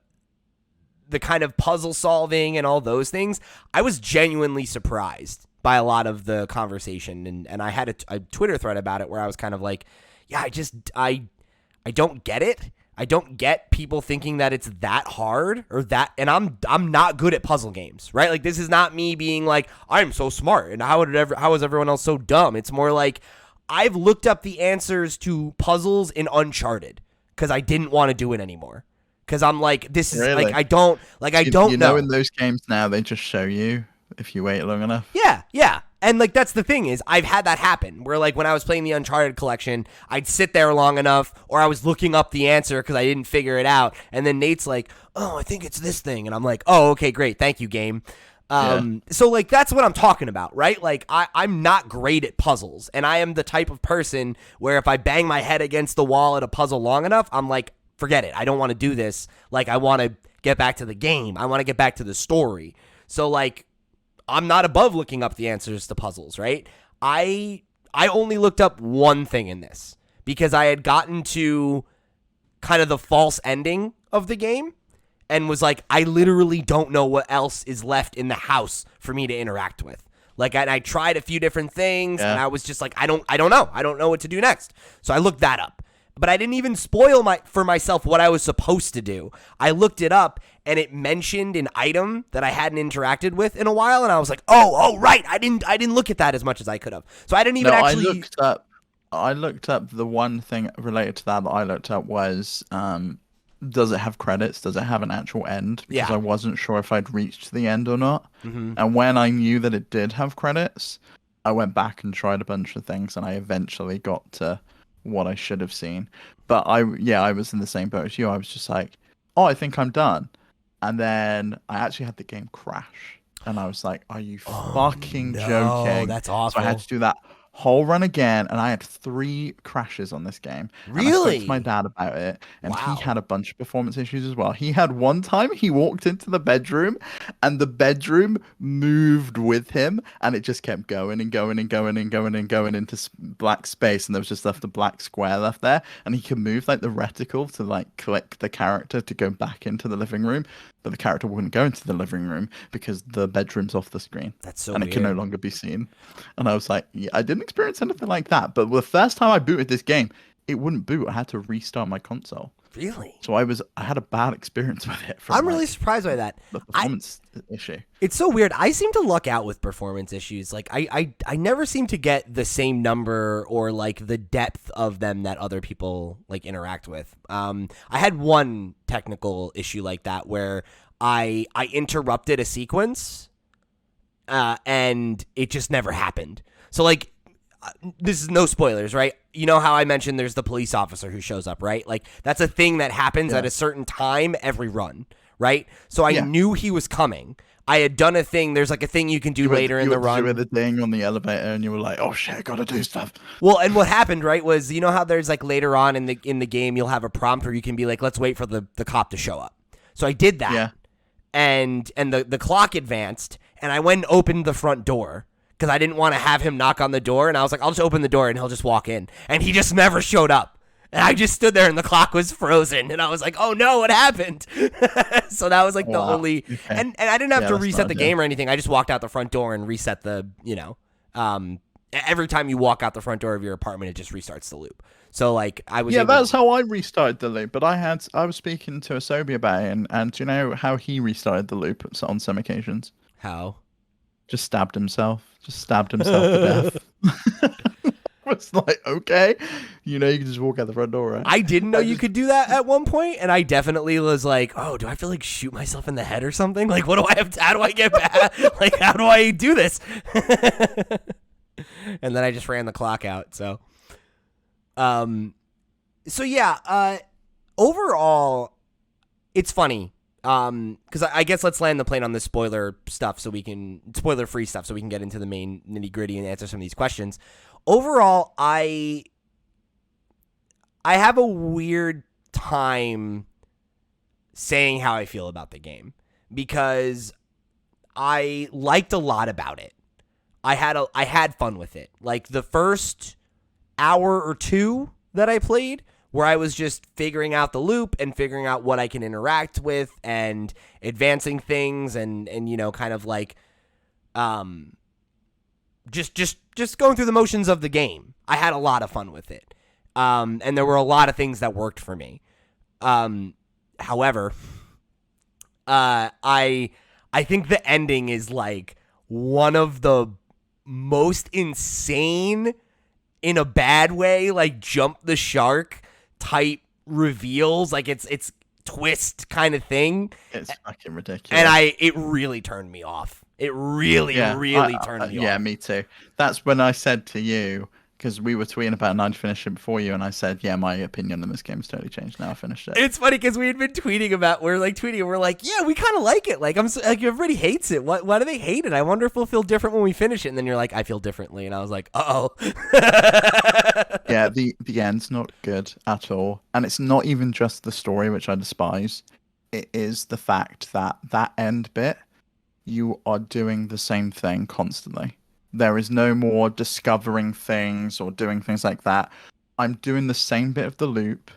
kind of puzzle solving and all those things, I was genuinely surprised by a lot of the conversation, and I had a Twitter thread about it where I was kind of like, yeah, I don't get it. I don't get people thinking that it's that hard or that, and I'm not good at puzzle games, right? Like, this is not me being like, I'm so smart and how is everyone else so dumb? It's more like I've looked up the answers to puzzles in Uncharted because I didn't want to do it anymore. Because I'm like, this is Really? like, I don't know. In those games now, they just show you if you wait long enough. Yeah. And like, that's the thing is, I've had that happen where like when I was playing the Uncharted collection, I'd sit there long enough, or I was looking up the answer because I didn't figure it out. And then Nate's like, oh, I think it's this thing. And I'm like, oh, okay, great. Thank you, game. So like, that's what I'm talking about, right? Like I'm not great at puzzles, and I am the type of person where if I bang my head against the wall at a puzzle long enough, I'm like, forget it. I don't want to do this. Like, I want to get back to the game. I want to get back to the story. So like, I'm not above looking up the answers to puzzles, right? I only looked up one thing in this because I had gotten to kind of the false ending of the game and was like, I literally don't know what else is left in the house for me to interact with. Like, I tried a few different things, and I was just like, I don't know. I don't know what to do next. So I looked that up. But I didn't even spoil for myself what I was supposed to do. I looked it up, and it mentioned an item that I hadn't interacted with in a while, and I was like, oh, right. I didn't look at that as much as I could have. So I didn't even actually. I looked up the one thing related to that I looked up was, does it have credits? Does it have an actual end? Because I wasn't sure if I'd reached the end or not. Mm-hmm. And when I knew that it did have credits, I went back and tried a bunch of things, and I eventually got to what I should have seen. But I was in the same boat as you. I was just like, oh, I think I'm done. And then I actually had the game crash. And I was like, are you fucking joking? That's awful. So I had to do that whole run again, and I had 3 crashes on this game. Really? And I spoke to my dad about it, and he had a bunch of performance issues as well. He had one time he walked into the bedroom, and the bedroom moved with him, and it just kept going and going and going and going and going into black space, and there was just left a black square left there, and he could move like the reticle to like click the character to go back into the living room, but the character wouldn't go into the living room because the bedroom's off the screen. That's so and weird. It can no longer be seen. And I was like, yeah, I didn't experience anything like that. But the first time I booted this game, it wouldn't boot. I had to restart my console. Really? So I had a bad experience with it. I'm really surprised by that. The performance issue. It's so weird. I seem to luck out with performance issues. Like I never seem to get the same number or like the depth of them that other people like interact with. I had one technical issue like that where I interrupted a sequence, and it just never happened. So like, this is no spoilers, right? You know how I mentioned there's the police officer who shows up, right? Like that's a thing that happens at a certain time every run, right? So I knew he was coming. I had done a thing. There's like a thing you can do later in the run. You were the thing on the elevator, and you were like, "Oh shit, I gotta do stuff." Well, and what happened, right, was you know how there's like later on in the game you'll have a prompt where you can be like, "Let's wait for the cop to show up." So I did that. Yeah. And the clock advanced, and I went and opened the front door because I didn't want to have him knock on the door, and I was like, I'll just open the door and he'll just walk in. And he just never showed up. And I just stood there and the clock was frozen, and I was like, oh no, what happened? So that was like the only and I didn't have to reset the game or anything. I just walked out the front door and reset the, every time you walk out the front door of your apartment, it just restarts the loop. So like I was that's how I restarted the loop. But I was speaking to Asobi about it, and do you know how he restarted the loop on some occasions? How? Just stabbed himself to death. It's like, okay, you can just walk out the front door, right? I didn't know you could do that at one point, and I definitely was like, oh, do I have to like shoot myself in the head or something? Like, what do I have to, how do I get back? Like, how do I do this? And then I just ran the clock out, so overall, it's funny. Because I guess let's land the plane on the spoiler-free stuff so we can get into the main nitty-gritty and answer some of these questions. Overall, I have a weird time saying how I feel about the game because I liked a lot about it. I had fun with it. Like the first hour or two that I played, where I was just figuring out the loop and figuring out what I can interact with and advancing things and kind of like just going through the motions of the game. I had a lot of fun with it. And there were a lot of things that worked for me. However, I think the ending is like one of the most insane, in a bad way, like jump the shark type reveals. Like it's twist kind of thing. It's fucking ridiculous. And it really turned me off. It really turned me off. Yeah, me too. That's when I said to you, because we were tweeting about it and I'd finished it before you, and I said, yeah, my opinion on this game's totally changed now. I finished it. It's funny because we had been tweeting about, we're like, yeah, we kind of like it. Like, everybody hates it. Why do they hate it? I wonder if we'll feel different when we finish it. And then you're like, I feel differently. And I was like, uh-oh. Yeah, the end's not good at all. And it's not even just the story, which I despise. It is the fact that end bit you are doing the same thing constantly. There is no more discovering things or doing things like that. I'm doing the same bit of the loop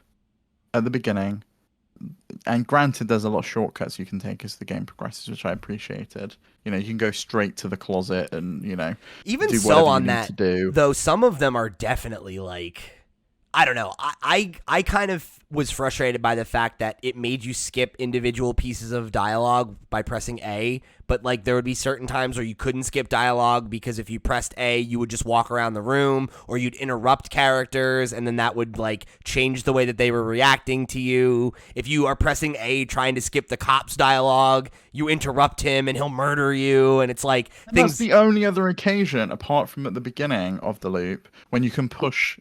at the beginning. And granted, there's a lot of shortcuts you can take as the game progresses, which I appreciated. You know, you can go straight to the closet and, Even do so whatever you on need to that, do. though, some of them are definitely like, I don't know. I kind of was frustrated by the fact that it made you skip individual pieces of dialogue by pressing A, but like there would be certain times where you couldn't skip dialogue because if you pressed A, you would just walk around the room, or you'd interrupt characters and then that would like change the way that they were reacting to you. If you are pressing A trying to skip the cop's dialogue, you interrupt him and he'll murder you, and it's like And that's things. the only other occasion, apart from at the beginning of the loop, when you can push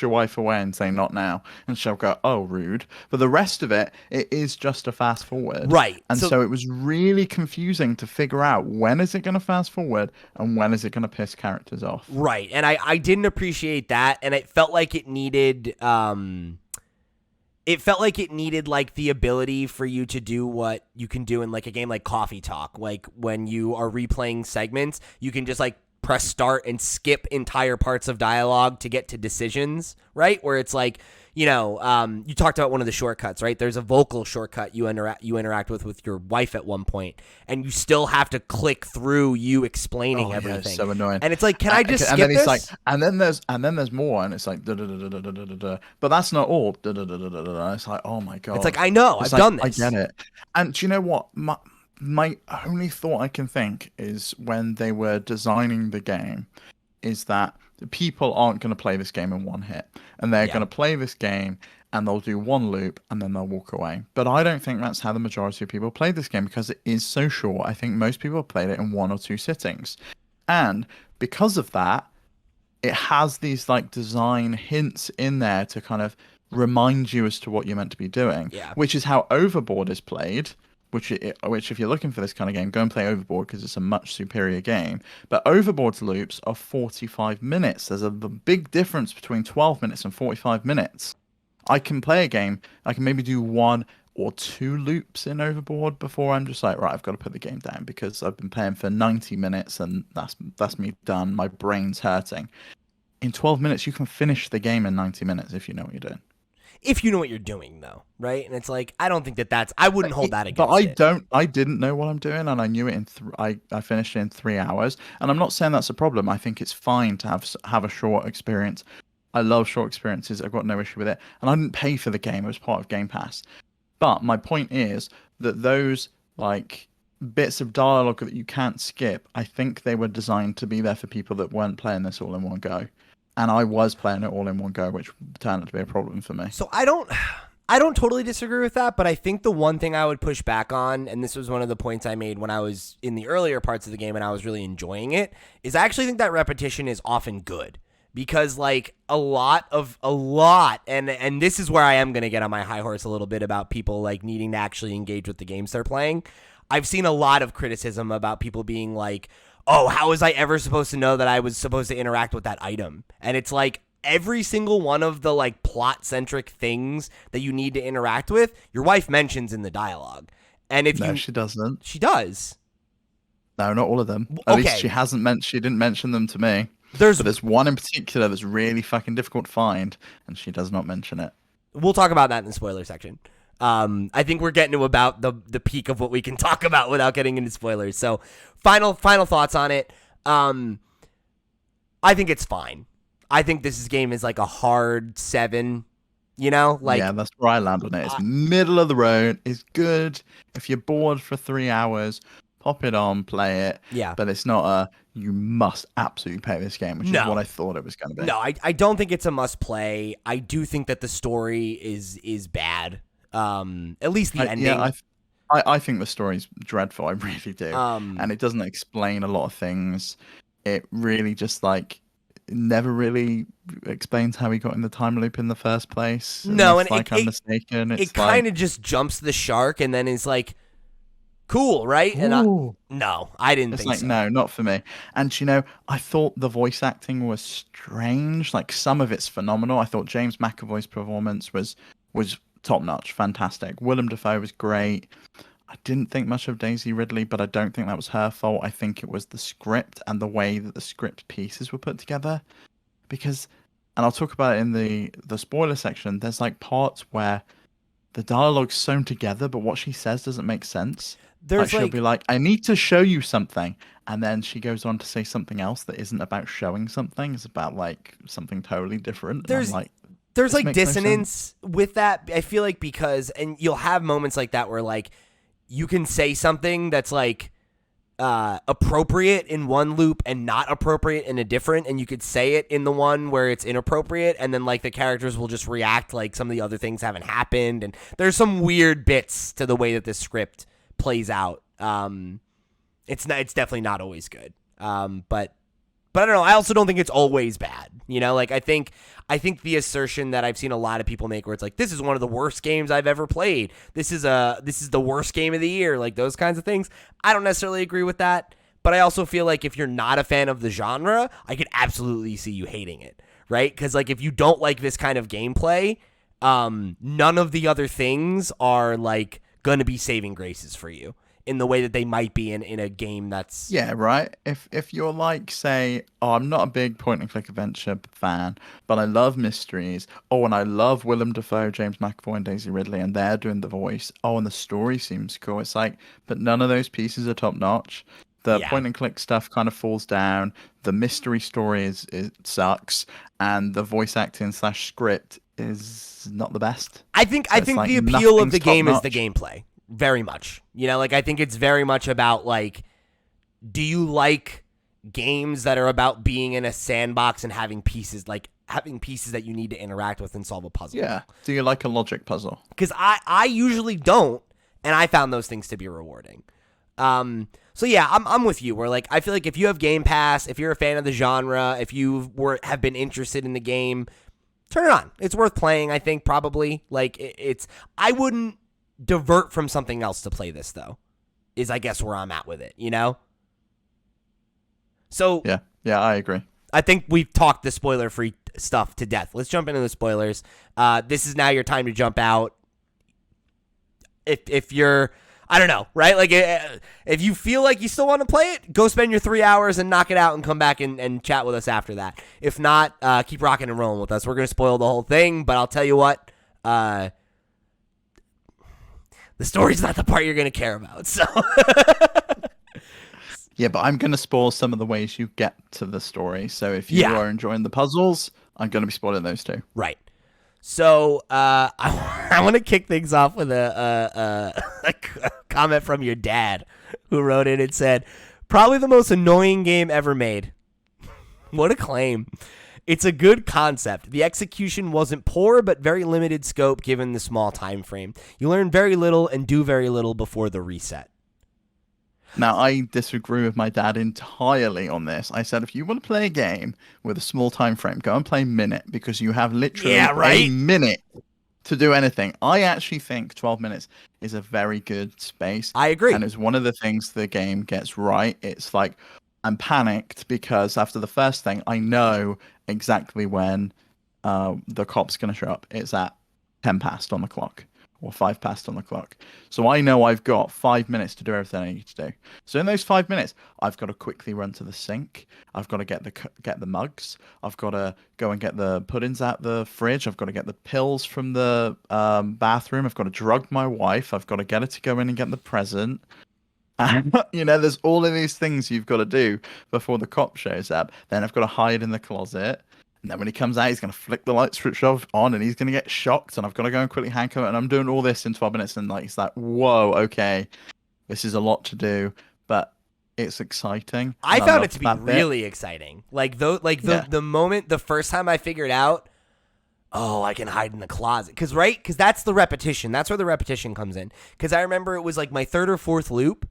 your wife away and say not now, and she'll go, "Oh, rude." But the rest of it, it is just a fast forward. Right. And so it was really confusing to figure out when is it going to fast forward and when is it going to piss characters off. Right. And I didn't appreciate that, and it felt like it needed like the ability for you to do what you can do in like a game like Coffee Talk. Like when you are replaying segments, you can just like press start and skip entire parts of dialogue to get to decisions, right? Where it's like, you talked about one of the shortcuts, right? There's a vocal shortcut you interact with your wife at one point, and you still have to click through you explaining everything. Yeah, it's so annoying. And it's like, can I just skip and then this? it's like, and then there's more, and it's like, da, da, da, da, da, da, da, da. But that's not all. Da, da, da, da, da, da. It's like, oh my god. It's like, I know, I've done this. I get it. And do you know what? My only thought I can think is when they were designing the game, is that people aren't going to play this game in one hit, and they're going to play this game and they'll do one loop and then they'll walk away. But I don't think that's how the majority of people play this game, because it is so short. I think most people played it in 1 or 2 sittings, and because of that, it has these like design hints in there to kind of remind you as to what you're meant to be doing. Yeah. Which is how Overboard is played. Which if you're looking for this kind of game, go and play Overboard, because it's a much superior game. But Overboard's loops are 45 minutes. There's a big difference between 12 minutes and 45 minutes. I can play a game, I can maybe do 1 or 2 loops in Overboard before I'm just like, right, I've got to put the game down, because I've been playing for 90 minutes and that's me done. My brain's hurting. In 12 minutes, you can finish the game in 90 minutes if you know what you're doing. If you know what you're doing, though, right? And it's like, I don't think that's. I wouldn't hold that against it. But I didn't know what I'm doing, and I knew it in. I finished it in 3 hours, and I'm not saying that's a problem. I think it's fine to have a short experience. I love short experiences. I've got no issue with it, and I didn't pay for the game. It was part of Game Pass. But my point is that those like bits of dialogue that you can't skip, I think they were designed to be there for people that weren't playing this all in one go. And I was playing it all in one go, which turned out to be a problem for me. So I don't totally disagree with that, but I think the one thing I would push back on, and this was one of the points I made when I was in the earlier parts of the game and I was really enjoying it, is I actually think that repetition is often good. Because like a lot, and this is where I am going to get on my high horse a little bit about people like needing to actually engage with the games they're playing. I've seen a lot of criticism about people being like, oh, how was I ever supposed to know that I was supposed to interact with that item? And it's like every single one of the like plot-centric things that you need to interact with, your wife mentions in the dialogue. And if she doesn't. She does. No, not all of them. At least she didn't mention them to me. But there's one in particular that's really fucking difficult to find, and she does not mention it. We'll talk about that in the spoiler section. I think we're getting to about the peak of what we can talk about without getting into spoilers. So final thoughts on it. I think it's fine. I think this game is like a hard 7, yeah, that's where I land on it. It's middle of the road. It's good. If you're bored for 3 hours, pop it on, play it. Yeah. But it's not you must absolutely play this game, which is what I thought it was going to be. No, I don't think it's a must play. I do think that the story is bad. At least the ending. Yeah, I think the story's dreadful. I really do. And it doesn't explain a lot of things. It really just like never really explains how he got in the time loop in the first place. No, and I'm mistaken. It kind of just jumps the shark and then is like, cool, right? And I didn't think so. It's like, no, not for me. And I thought the voice acting was strange. Like some of it's phenomenal. I thought James McAvoy's performance was top notch, fantastic. Willem Dafoe was great. I didn't think much of Daisy Ridley, but I don't think that was her fault. I think it was the script and the way that the script pieces were put together. Because, and I'll talk about it in the spoiler section, there's like parts where the dialogue's sewn together, but what she says doesn't make sense. Like There's she'll like be like, I need to show you something. And then she goes on to say something else that isn't about showing something. It's about like something totally different. And I'm like, there's this like makes no dissonance with that. I feel like because, and you'll have moments like that where like you can say something that's like appropriate in one loop and not appropriate in a different, and you could say it in the one where it's inappropriate, and then like the characters will just react like some of the other things haven't happened, and there's some weird bits to the way that this script plays out. It's definitely not always good. But I don't know. I also don't think it's always bad. You know, like I think the assertion that I've seen a lot of people make where it's like, this is one of the worst games I've ever played. This is the worst game of the year. Like those kinds of things. I don't necessarily agree with that. But I also feel like if you're not a fan of the genre, I could absolutely see you hating it. Right? Because like if you don't like this kind of gameplay, none of the other things are like going to be saving graces for you in the way that they might be in a game that's... yeah, right. If you're like, say, oh, I'm not a big point and click adventure fan, but I love mysteries. Oh, and I love Willem Dafoe, James McAvoy, and Daisy Ridley, and they're doing the voice. Oh, and the story seems cool. It's like, but none of those pieces are top notch. The point and click stuff kind of falls down. The mystery story it sucks, and the voice acting / script is not the best. I think like the appeal of nothing's the game is the top-notch. gameplay. Very much. You know, like I think it's very much about like, do you like games that are about being in a sandbox and having pieces that you need to interact with and solve a puzzle? Yeah. Do you like a logic puzzle? Because I usually don't, and I found those things to be rewarding. So yeah, I'm with you. Where like I feel like if you have Game Pass, if you're a fan of the genre, if you have been interested in the game, turn it on. It's worth playing. I think probably like it's. I wouldn't divert from something else to play this though. Is I guess where I'm at with it. You know. So Yeah, I agree. I think we've talked the spoiler-free stuff to death. Let's jump into the spoilers. This is now your time to jump out. If you're, I don't know, right? Like, if you feel like you still want to play it, go spend your 3 hours and knock it out and come back and chat with us after that. If not, keep rocking and rolling with us. We're going to spoil the whole thing, but I'll tell you what, the story's not the part you're going to care about, so... Yeah, but I'm going to spoil some of the ways you get to the story. So if you are enjoying the puzzles, I'm going to be spoiling those too. Right. So I want to kick things off with a comment from your dad, who wrote in and said, "Probably the most annoying game ever made." What a claim. It's a good concept. The execution wasn't poor, but very limited scope given the small time frame. You learn very little and do very little before the reset. Now, I disagree with my dad entirely on this. I said, if you want to play a game with a small time frame, go and play Minute, because you have literally a minute to do anything. I actually think 12 minutes is a very good space. I agree. And it's one of the things the game gets right. It's like, I'm panicked because after the first thing, I know exactly when the cop's going to show up. It's at 10 past on the clock. Or 5 past on the clock. So I know I've got 5 minutes to do everything I need to do. So in those 5 minutes, I've got to quickly run to the sink. I've got to get the mugs. I've got to go and get the puddings out the fridge. I've got to get the pills from the bathroom. I've got to drug my wife. I've got to get her to go in and get the present. And, there's all of these things you've got to do before the cop shows up. Then I've got to hide in the closet. And then when he comes out, he's going to flick the light switch on and he's going to get shocked. And I've got to go and quickly handcuff him. And I'm doing all this in 12 minutes. And it's like, whoa, okay. This is a lot to do, but it's exciting. I found it to be really exciting. The moment, the first time I figured out, oh, I can hide in the closet. Because that's the repetition. That's where the repetition comes in. Because I remember it was like my third or fourth loop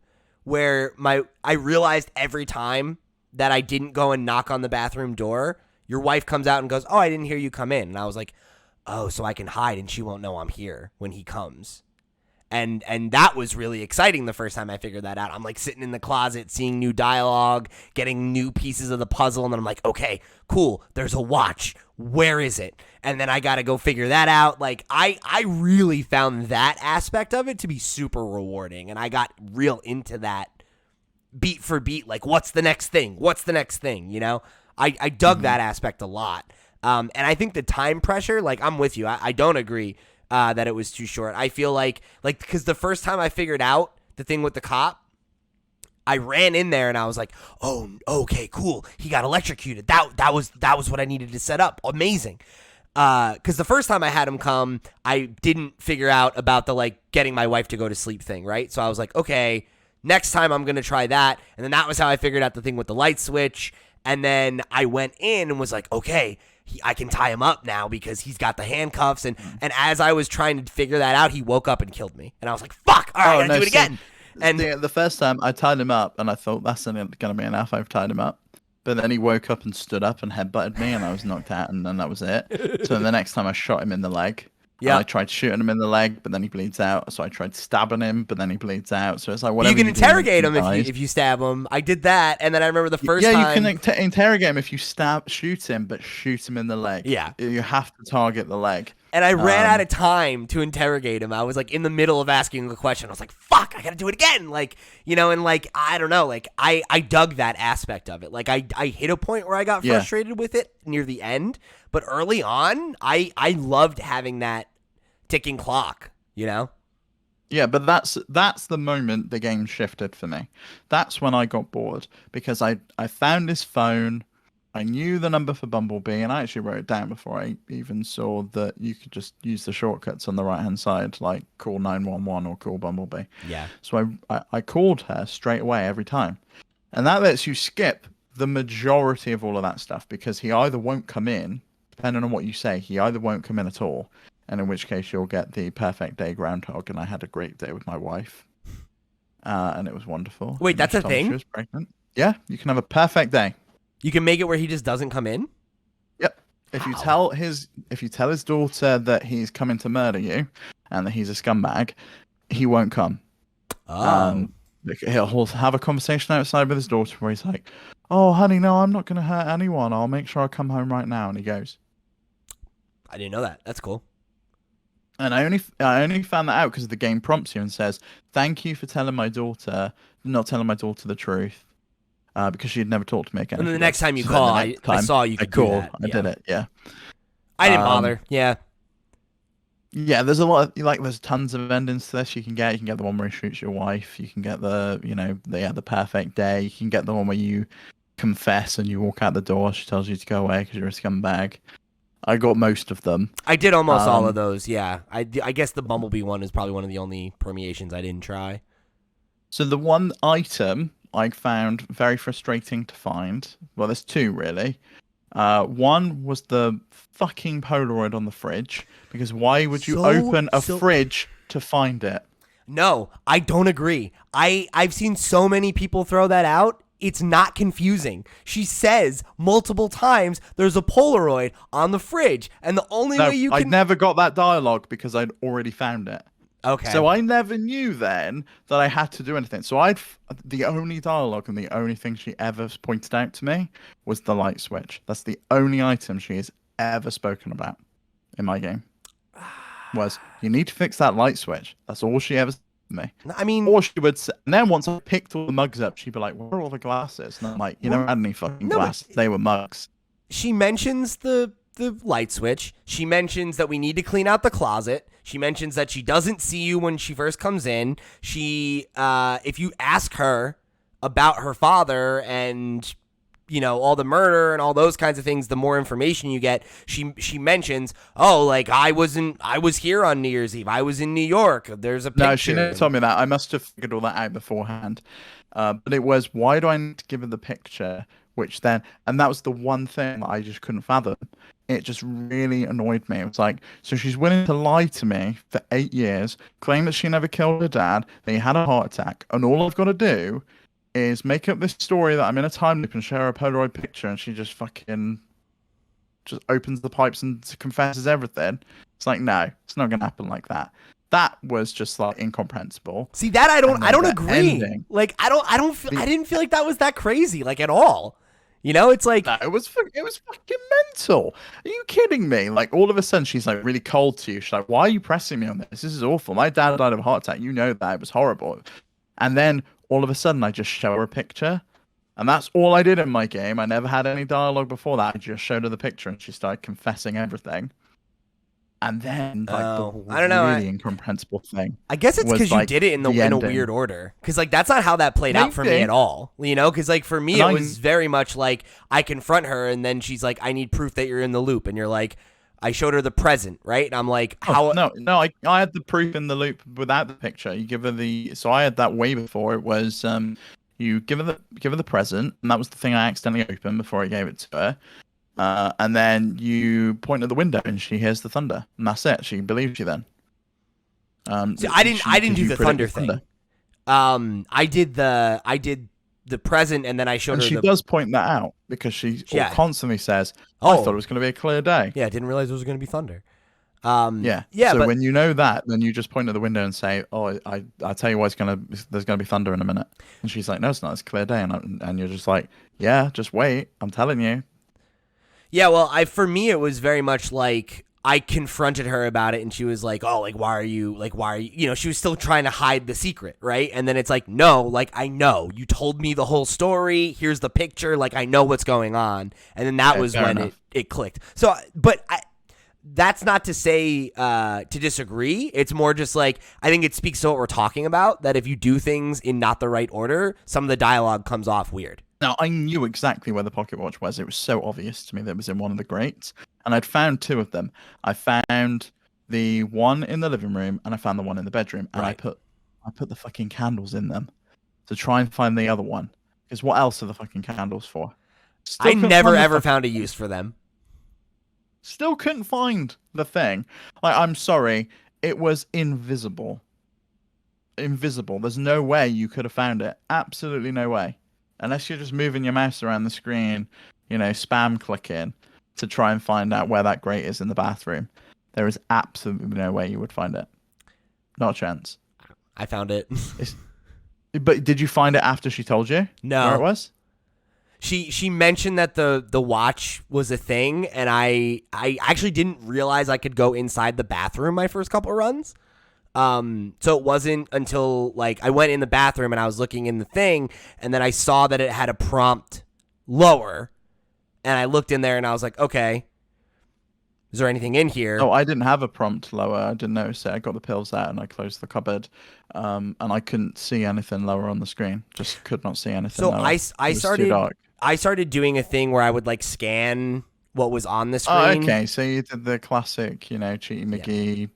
where I realized every time that I didn't go and knock on the bathroom door, your wife comes out and goes, "Oh, I didn't hear you come in." And I was like, "Oh, so I can hide and she won't know I'm here when he comes." And that was really exciting the first time I figured that out. I'm like sitting in the closet, seeing new dialogue, getting new pieces of the puzzle, and then I'm like, okay, cool, there's a watch. Where is it? And then I got to go figure that out. Like, I really found that aspect of it to be super rewarding, and I got real into that beat for beat, like, what's the next thing? What's the next thing, you know? I dug that aspect a lot. And I think the time pressure, like, I'm with you. I don't agree that it was too short. I feel like because the first time I figured out the thing with the cop, I ran in there and I was like, oh, okay, cool. He got electrocuted. That was what I needed to set up. Amazing. Because the first time I had him come, I didn't figure out about the, like, getting my wife to go to sleep thing, right? So I was like, okay, next time I'm going to try that. And then that was how I figured out the thing with the light switch. And then I went in and was like, okay, I can tie him up now because he's got the handcuffs. And as I was trying to figure that out, he woke up and killed me. And I was like, fuck, all right, I gotta do it again. And the first time I tied him up and I thought that's going to be enough. I've tied him up. But then he woke up and stood up and headbutted me and I was knocked out and then that was it. So the next time I shot him in the leg. Yeah, I tried shooting him in the leg, but then he bleeds out. So I tried stabbing him, but then he bleeds out. So it's like whatever. You can interrogate him if you stab him. I did that, and then I remember the first time. Yeah, you can interrogate him if you shoot him, but shoot him in the leg. Yeah, you have to target the leg. And I ran out of time to interrogate him. I was like in the middle of asking a question. I was like, "Fuck, I gotta do it again!" Like, you know, and like I don't know, like I dug that aspect of it. Like I hit a point where I got frustrated with it near the end, but early on, I loved having that ticking clock, you know? Yeah, but that's the moment the game shifted for me. That's when I got bored because I found his phone, I knew the number for Bumblebee, and I actually wrote it down before I even saw that you could just use the shortcuts on the right-hand side, like call 911 or call Bumblebee. Yeah. So I called her straight away every time. And that lets you skip the majority of all of that stuff because he either won't come in, depending on what you say, he either won't come in at all, and in which case you'll get the perfect day groundhog. And I had a great day with my wife, and it was wonderful. Wait, that's a thing? She was pregnant. Yeah, you can have a perfect day. You can make it where he just doesn't come in? Yep. If you tell his daughter that he's coming to murder you, and that he's a scumbag, he won't come. Oh. He'll have a conversation outside with his daughter where he's like, "Oh, honey, no, I'm not going to hurt anyone. I'll make sure I come home right now." And he goes. I didn't know that. That's cool. And I only found that out because the game prompts you and says, "Thank you for not telling my daughter the truth, because she had never talked to me again." And then the next time you call, I saw you could do that. I did it. Yeah. I didn't bother. Yeah. Yeah, there's a lot of, there's tons of endings to this. You can get the one where he shoots your wife. You can get the perfect day. You can get the one where you confess and you walk out the door. She tells you to go away because you're a scumbag. I got most of them. I did almost all of those, yeah. I guess the Bumblebee one is probably one of the only permeations I didn't try. So the one item I found very frustrating to find, well, there's two, really. One was the fucking Polaroid on the fridge, because why would you open a fridge to find it? No, I don't agree. I've seen so many people throw that out. It's not confusing. She says multiple times there's a Polaroid on the fridge, and the only way you can... I never got that dialogue because I'd already found it. Okay. So I never knew then that I had to do anything. So the only dialogue and the only thing she ever pointed out to me was the light switch. That's the only item she has ever spoken about in my game. Was, you need to fix that light switch. That's all she ever said to me. I mean... Or she would say, and then once I picked all the mugs up, she'd be like, "Where are all the glasses?" And I'm like, "You never had any fucking glasses. They were mugs." She mentions the light switch. She mentions that we need to clean out the closet. She mentions that she doesn't see you when she first comes in. She, if you ask her about her father and, you know, all the murder and all those kinds of things, the more information you get. She mentions, "Oh, like I was here on New Year's Eve. I was in New York. There's a picture." No, she never told me that. I must have figured all that out beforehand. But it was, why do I need to give her the picture? Which then, and that was the one thing that I just couldn't fathom. It just really annoyed me. It was like, so she's willing to lie to me for 8 years, claim that she never killed her dad, that he had a heart attack, and all I've got to do is make up this story that I'm in a time loop and share a Polaroid picture, and she just fucking just opens the pipes and confesses everything. It's like, no, it's not going to happen like that. That was just like incomprehensible. See that I don't agree. Ending, like I didn't feel like that was that crazy like at all. You know, it's like no, it was fucking mental. Are you kidding me? Like all of a sudden she's like really cold to you. She's like, "Why are you pressing me on this? This is awful. My dad died of a heart attack. You know that. It was horrible." And then all of a sudden I just show her a picture. And that's all I did in my game. I never had any dialogue before that. I just showed her the picture and she started confessing everything. And then, like, I don't know. Really incomprehensible thing. I guess it's because you did it in a ending. weird order. Because, like, that's not how that played out for me at all. You know? Because, like, for me, it was very much like I confront her and then she's like, I need proof that you're in the loop. And you're like, I showed her the present, right? And I'm like, how? No, I had the proof in the loop without the picture. You give her so I had that way before. It was, you give her the present, and that was the thing I accidentally opened before I gave it to her. And then you point at the window and she hears the thunder, and that's it. She believes you then. See, I didn't do the thunder thing. I did the present, and then I showed her. And she does point that out because she constantly says, "I thought it was going to be a clear day." Yeah, I didn't realize it was going to be thunder. Yeah. So when you know that, then you just point at the window and say, "Oh, I tell you what, there's gonna be thunder in a minute." And she's like, "No, it's not. It's a clear day." And you're just like, "Yeah, just wait. I'm telling you." Yeah, well, for me, it was very much like I confronted her about it, and she was like, "Oh, why are you?" You know, she was still trying to hide the secret, right? And then it's like, no, like I know you told me the whole story. Here's the picture. Like I know what's going on. And then that was when it clicked. So, but that's not to say to disagree. It's more just like I think it speaks to what we're talking about. That if you do things in not the right order, some of the dialogue comes off weird. Now, I knew exactly where the pocket watch was. It was so obvious to me that it was in one of the grates. And I'd found two of them. I found the one in the living room and I found the one in the bedroom. And I put the fucking candles in them to try and find the other one. Because what else are the fucking candles for? I never ever found a use for them. Still couldn't find the thing. Like, I'm sorry. It was invisible. Invisible. There's no way you could have found it. Absolutely no way. Unless you're just moving your mouse around the screen, you know, spam clicking to try and find out where that grate is in the bathroom. There is absolutely no way you would find it. Not a chance. I found it. But did you find it after she told you? No. Where it was? She mentioned that the watch was a thing, and I actually didn't realize I could go inside the bathroom my first couple of runs. So it wasn't until like I went in the bathroom and I was looking in the thing, and then I saw that it had a prompt lower, and I looked in there and I was like, okay, is there anything in here? Oh, I didn't have a prompt lower. I didn't notice it. I got the pills out and I closed the cupboard, and I couldn't see anything lower on the screen. Just could not see anything. So lower. I started doing a thing where I would like scan what was on the screen. Oh, okay. So you did the classic, you know, Cheaty McGee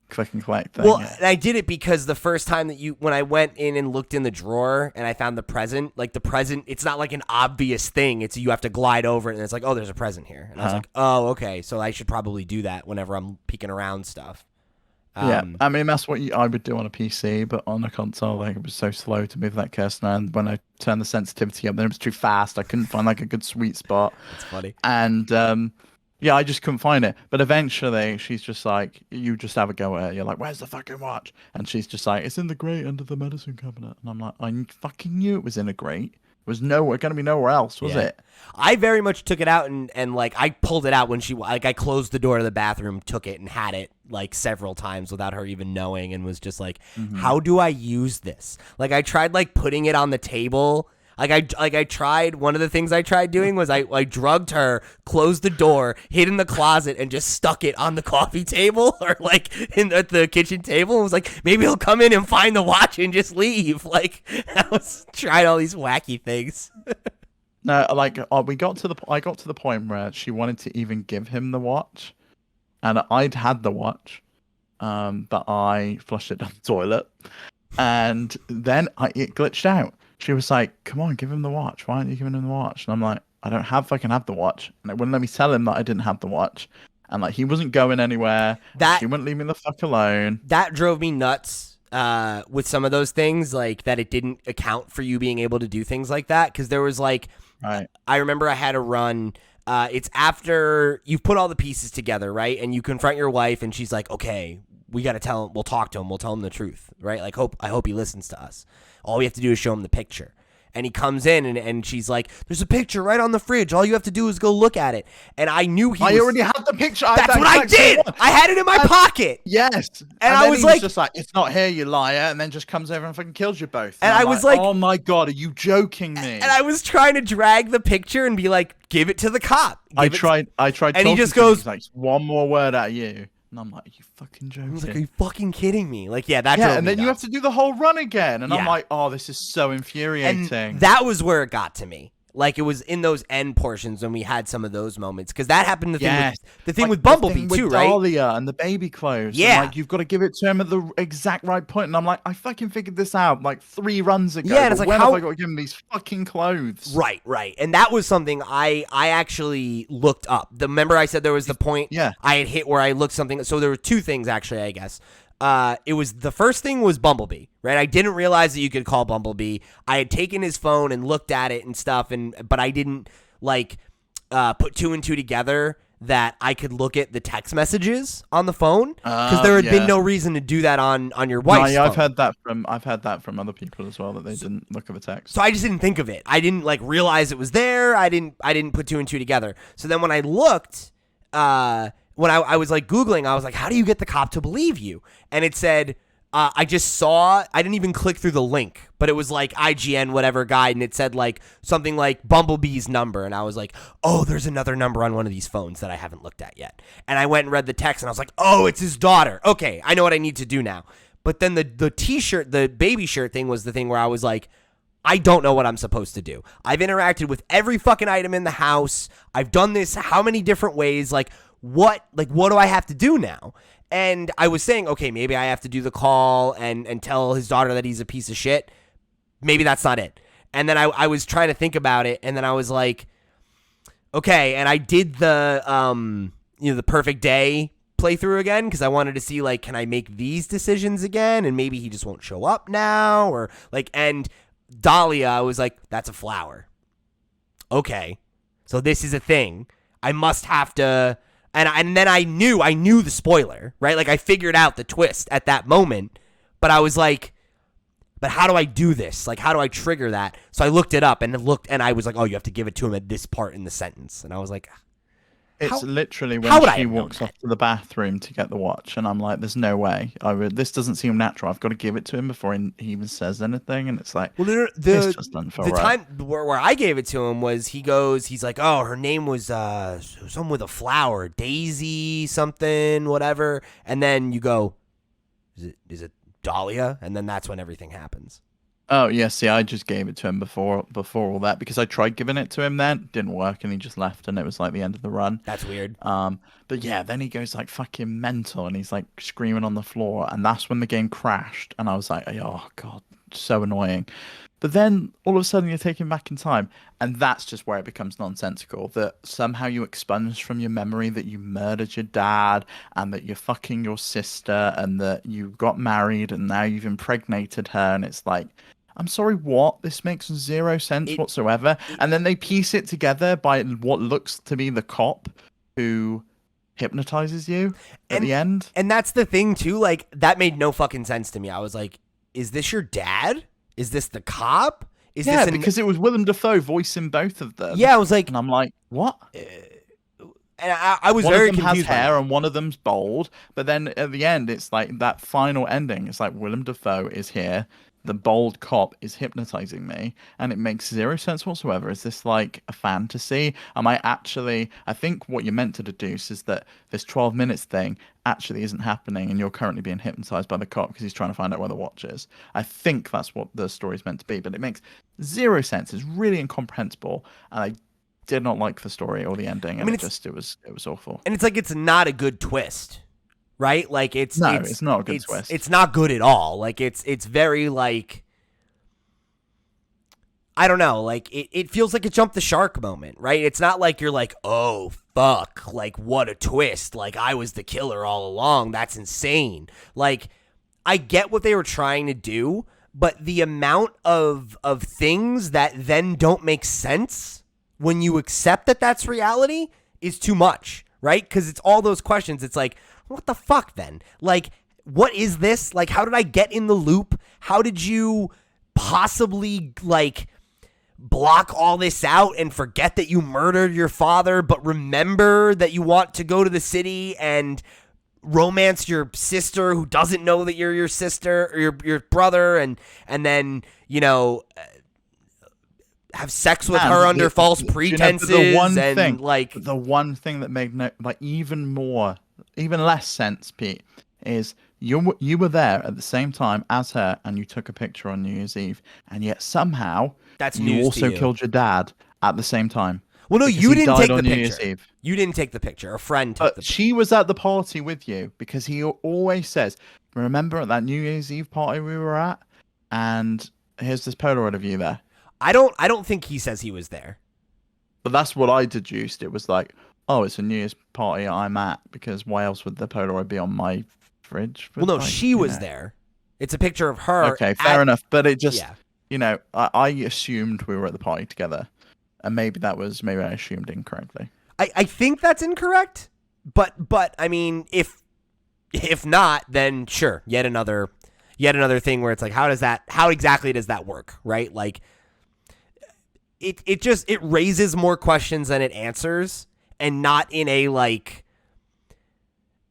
click and collect thing. Well, and I did it because the first time that when I went in and looked in the drawer and I found the present, it's not like an obvious thing. It's you have to glide over it and it's like, oh, there's a present here. And I was like, oh, okay. So I should probably do that whenever I'm peeking around stuff. Yeah, I mean, that's what I would do on a PC, but on a console, like, it was so slow to move that cursor. And when I turned the sensitivity up, then it was too fast. I couldn't find like a good sweet spot. That's funny. And yeah, I just couldn't find it. But eventually, she's just like, you just have a go at it. You're like, where's the fucking watch? And she's just like, it's in the grate under the medicine cabinet. And I'm like, I fucking knew it was in a grate. It was going to be nowhere else, was it? I very much took it out and like I pulled it out when I closed the door to the bathroom, took it and had it like several times without her even knowing, and was just like, how do I use this? Like I tried like putting it on the table. I tried, one of the things I tried doing was I drugged her, closed the door, hid in the closet, and just stuck it on the coffee table or like at the kitchen table, and was like, maybe he'll come in and find the watch and just leave. Like I was trying all these wacky things. No, like I got to the point where she wanted to even give him the watch, and I'd had the watch, but I flushed it down the toilet, and then it glitched out. She was like, come on, give him the watch. Why aren't you giving him the watch? And I'm like, I don't fucking have the watch. And it wouldn't let me tell him that I didn't have the watch. And like, he wasn't going anywhere. She wouldn't leave me the fuck alone. That drove me nuts with some of those things, like that it didn't account for you being able to do things like that. Because there was like, I remember I had a run. It's after you've put all the pieces together, right? And you confront your wife and she's like, okay, we got to tell him, we'll talk to him, we'll tell him the truth, right? Like, I hope he listens to us. All we have to do is show him the picture. And he comes in, and she's like, there's a picture right on the fridge. All you have to do is go look at it. And I knew I already had the picture. That's what I did. I had it in my pocket. Yes. And I was like, just like, it's not here, you liar. And then just comes over and fucking kills you both. And I was like, oh my God, are you joking me? And I was trying to drag the picture and be like, give it to the cop. I tried. And he just goes, he's like, one more word out of you. And I'm like, are you fucking joking? I was like, are you fucking kidding me? Like, yeah, that. Yeah, and then you have to do the whole run again. And yeah. I'm like, oh, this is so infuriating. And that was where it got to me. Like, it was in those end portions when we had some of those moments. Because that happened the thing with Bumblebee, too, right? Dahlia and the baby clothes. Yeah. And, like, you've got to give it to him at the exact right point. And I'm like, I fucking figured this out like 3 runs ago. Yeah, and it's like, when have I got to give him these fucking clothes? Right. And that was something I actually looked up. Remember I said there was the point I had hit where I looked something. So there were 2 things, actually, I guess. It was the first thing was Bumblebee, right? I didn't realize that you could call Bumblebee. I had taken his phone and looked at it and stuff, but I didn't put 2 and 2 together that I could look at the text messages on the phone because there had been no reason to do that on your wife's phone. I've heard that from other people as well, that they didn't look at the text. So I just didn't think of it. I didn't realize it was there. I didn't put 2 and 2 together. So then when I looked, when I was Googling, I was like, how do you get the cop to believe you? And it said, I just saw, I didn't even click through the link, but it was IGN whatever guide, and it said something like Bumblebee's number, and I was like, oh, there's another number on one of these phones that I haven't looked at yet. And I went and read the text, and I was like, oh, it's his daughter. Okay, I know what I need to do now. But then the t-shirt, the baby shirt thing was the thing where I was like, I don't know what I'm supposed to do. I've interacted with every fucking item in the house. I've done this how many different ways? What do I have to do now? And I was saying, okay, maybe I have to do the call and tell his daughter that he's a piece of shit. Maybe that's not it. And then I was trying to think about it, and then I was like, okay, and I did the the perfect day playthrough again because I wanted to see can I make these decisions again, and maybe he just won't show up now, or and Dahlia, I was like, that's a flower. Okay, so this is a thing. I must have to. And then I knew the spoiler, right? I figured out the twist at that moment, but I was like, but how do I do this? How do I trigger that? So I looked it up and I was like, oh, you have to give it to him at this part in the sentence. And I was like, it's literally when she walks off to the bathroom to get the watch, and I'm like, there's no way. This doesn't seem natural. I've got to give it to him before he even says anything, and it's like, well, it's just unfair. The time where I gave it to him was he's like, oh, her name was something with a flower, Daisy something, whatever, and then you go, is it Dahlia? And then that's when everything happens. Oh, yeah, see, I just gave it to him before all that because I tried giving it to him then. Didn't work, and he just left, and it was the end of the run. That's weird. But yeah, then he goes fucking mental, and he's screaming on the floor, and that's when the game crashed, and I was like, oh, God, so annoying. But then all of a sudden you're taken back in time, and that's just where it becomes nonsensical, that somehow you expunge from your memory that you murdered your dad and that you're fucking your sister and that you got married and now you've impregnated her, and it's like, I'm sorry, what? This makes 0 sense whatsoever. And then they piece it together by what looks to be the cop who hypnotizes you at the end. And that's the thing, too. That made no fucking sense to me. I was like, is this your dad? Is this the cop? Because it was Willem Dafoe voicing both of them. Yeah, I was like... And I'm like, what? And I was one very of them confused. Has hair and one of them's bald. But then at the end, it's that final ending. It's Willem Dafoe is here. The bald cop is hypnotizing me, and it makes 0 sense whatsoever. Is this a fantasy? I think what you're meant to deduce is that this 12 minutes thing actually isn't happening, and you're currently being hypnotized by the cop because he's trying to find out where the watch is. I think that's what the story's meant to be, but it makes 0 sense. It's really incomprehensible, and I did not like the story or the ending, and it was awful. And it's not a good twist. Right? It's not a good twist. It's not good at all. It's very I don't know. It feels like a jump the shark moment, right? It's not you're oh, fuck. What a twist. I was the killer all along. That's insane. I get what they were trying to do, but the amount of things that then don't make sense when you accept that that's reality is too much, right? Because it's all those questions. It's what the fuck then? what is this? Like, how did I get in the loop? How did you possibly, like, block all this out and forget that you murdered your father, but remember that you want to go to the city and romance your sister who doesn't know that you're your sister or your brother, and then, you know, have sex with her under false pretenses. The one thing that made even less sense, Pete, is you were there at the same time as her, and you took a picture on New Year's Eve, and yet somehow you also killed your dad at the same time. Well, no, you didn't take the picture. Eve. You didn't take the picture. A friend took the picture. She was at the party with you, because he always says, remember at that New Year's Eve party we were at, and here's this Polaroid of you there. I don't think he says he was there. But that's what I deduced. It was like, oh, it's a New Year's party I'm at, because why else would the Polaroid be on my fridge? Well, no, she was there. It's a picture of her. Okay, fair enough. But it just, I assumed we were at the party together. And maybe I assumed incorrectly. I think that's incorrect. But I mean, if not, then sure, yet another thing where it's like, how exactly does that work, right? Like, it raises more questions than it answers, and not in a like,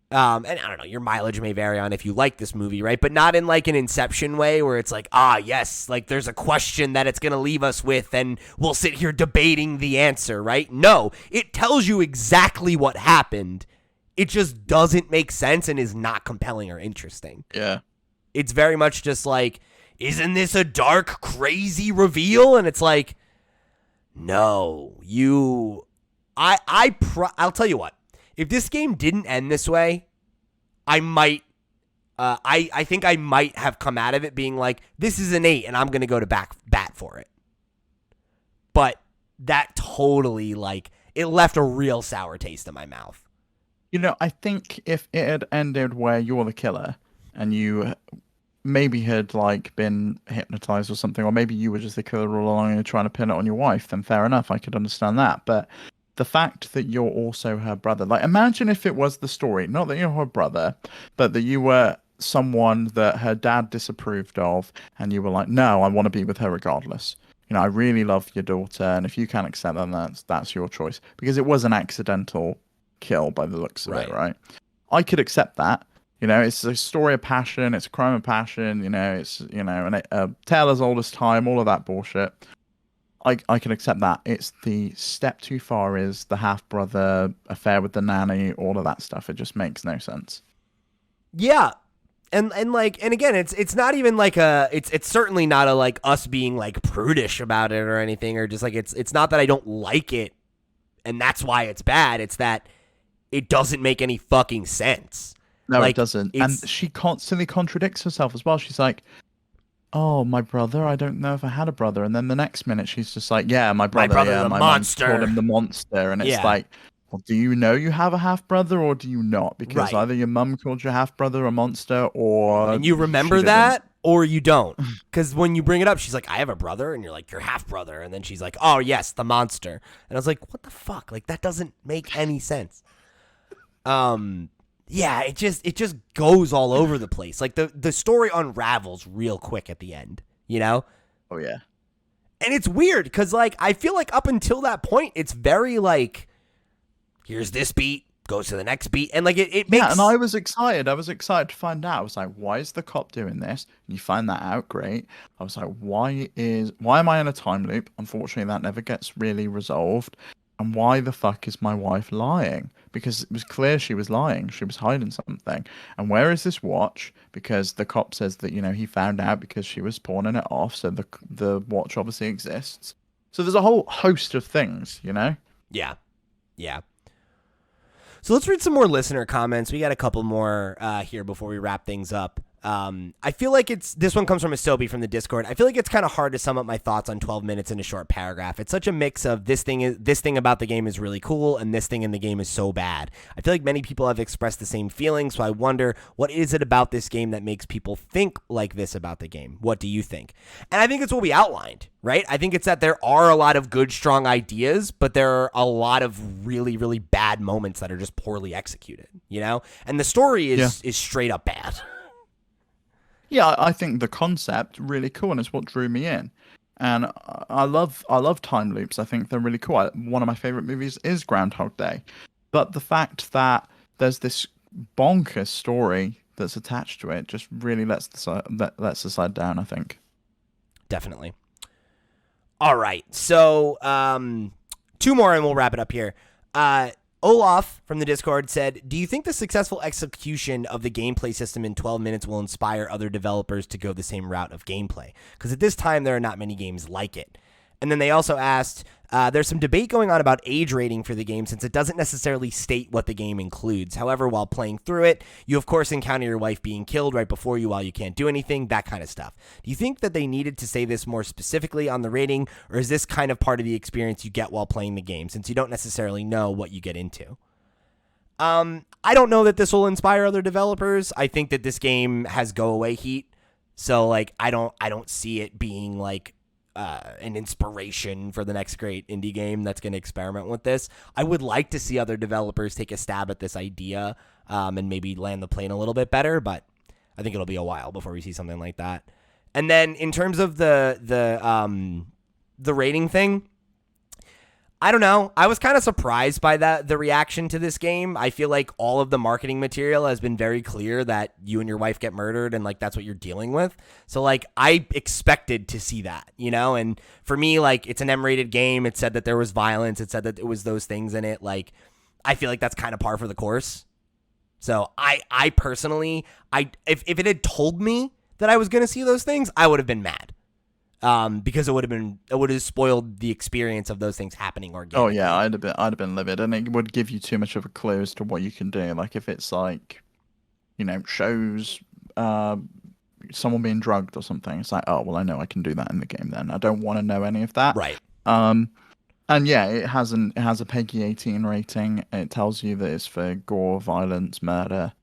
and I don't know, your mileage may vary on if you like this movie, right? But not in like an Inception way where it's like, yes, like there's a question that it's going to leave us with and we'll sit here debating the answer, right? No, it tells you exactly what happened. It just doesn't make sense and is not compelling or interesting. Yeah. It's very much just like, isn't this a dark, crazy reveal? And it's like, no, I'll tell you what. If this game didn't end this way, I might, I think I might have come out of it being like, this is an 8 and I'm going to go to bat for it. But that totally, like, it left a real sour taste in my mouth. You know, I think if it had ended where you're the killer and you maybe had like been hypnotized or something, or maybe you were just the killer all along and you're trying to pin it on your wife, then fair enough, I could understand that. But the fact that you're also her brother, like, imagine if it was the story, not that you're her brother, but that you were someone that her dad disapproved of, and you were like, no, I want to be with her regardless. You know, I really love your daughter, and if you can't accept that, that's your choice. Because it was an accidental kill by the looks of it, right? I could accept that. You know, it's a story of passion, it's a crime of passion, you know, it's, you know, a tale as old as time, all of that bullshit. I can accept that. It's the step too far is the half-brother affair with the nanny, all of that stuff. It just makes no sense. Yeah. And again, it's not even like it's certainly not a like us being like prudish about it or anything, or just like it's not that I don't like it and that's why it's bad. It's that it doesn't make any fucking sense. No, like, it doesn't. And she constantly contradicts herself as well. She's like, oh, my brother, I don't know if I had a brother. And then the next minute she's just like, yeah, my brother, my monster. Called him the monster. And it's like, well, do you know you have a half-brother or do you not? Because either your mum called your half-brother a monster or... And you remember that or you don't. Because when you bring it up, she's like, I have a brother. And you're like, your half-brother. And then she's like, oh, yes, the monster. And I was like, what the fuck? Like, that doesn't make any sense. Yeah, it just goes all over the place. Like, the story unravels real quick at the end, you know? Oh, yeah. And it's weird because, like, I feel like up until that point, it's very, like, here's this beat, goes to the next beat. And, like, it makes... Yeah, and I was excited. I was excited to find out. I was like, why is the cop doing this? And you find that out, great. I was like, why am I in a time loop? Unfortunately, that never gets really resolved. And why the fuck is my wife lying? Because it was clear she was lying. She was hiding something. And where is this watch? Because the cop says that, you know, he found out because she was pawning it off. So the watch obviously exists. So there's a whole host of things, you know? Yeah. Yeah. So let's read some more listener comments. We got a couple more here before we wrap things up. I feel like this one comes from Asobi from the Discord. I feel like it's kind of hard to sum up my thoughts on 12 minutes in a short paragraph. It's such a mix of this thing about the game is really cool and this thing in the game is so bad. I feel like many people have expressed the same feeling, so I wonder, what is it about this game that makes people think like this about the game? What do you think? And I think it's what we outlined, right? I think it's that there are a lot of good, strong ideas, but there are a lot of really, really bad moments that are just poorly executed, you know? And the story is straight up bad. Yeah, I think the concept really cool, and it's what drew me in. And I love time loops. I think they're really cool. One of my favorite movies is Groundhog Day, but the fact that there's this bonkers story that's attached to it just really lets the side down, I think. Definitely. All right. So, two more and we'll wrap it up here. Olaf from the Discord said, do you think the successful execution of the gameplay system in 12 minutes will inspire other developers to go the same route of gameplay? Because at this time, there are not many games like it. And then they also asked, there's some debate going on about age rating for the game since it doesn't necessarily state what the game includes. However, while playing through it, you of course encounter your wife being killed right before you while you can't do anything, that kind of stuff. Do you think that they needed to say this more specifically on the rating, or is this kind of part of the experience you get while playing the game since you don't necessarily know what you get into? I don't know that this will inspire other developers. I think that this game has go away heat. So like I don't see it being like an inspiration for the next great indie game that's going to experiment with this. I would like to see other developers take a stab at this idea and maybe land the plane a little bit better, but I think it'll be a while before we see something like that. And then in terms of the rating thing, I don't know. I was kind of surprised by the reaction to this game. I feel like all of the marketing material has been very clear that you and your wife get murdered and like that's what you're dealing with. So like I expected to see that, you know? And for me, like it's an M-rated game. It said that there was violence. It said that it was those things in it. Like I feel like that's kind of par for the course. So I personally, if it had told me that I was going to see those things, I would have been mad. Because it would have spoiled the experience of those things happening organically. Oh yeah, I'd have been livid, and it would give you too much of a clue as to what you can do. Like if it's like, shows someone being drugged or something. It's like, oh well, I know I can do that in the game. Then I don't want to know any of that. Right. And yeah, it has a PEGI 18 rating. It tells you that it's for gore, violence, murder.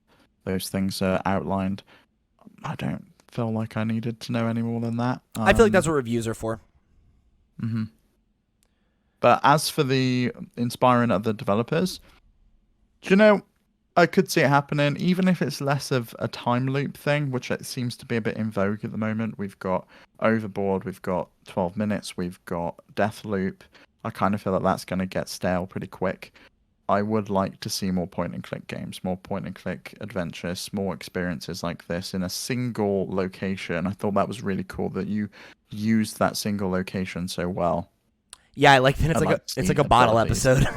Those things are outlined. I don't feel like I needed to know any more than that. I feel like that's what reviews are for. Mm-hmm. But as for the inspiring other developers, do you know, I could see it happening, even if it's less of a time loop thing, which it seems to be a bit in vogue at the moment. We've got Overboard, we've got 12 minutes, we've got Deathloop. I kind of feel like that's going to get stale pretty quick. I would like to see more point-and-click games, more point-and-click adventures, more experiences like this in a single location. I thought that was really cool that you used that single location so well. Yeah, I like that it's like a bottle episode.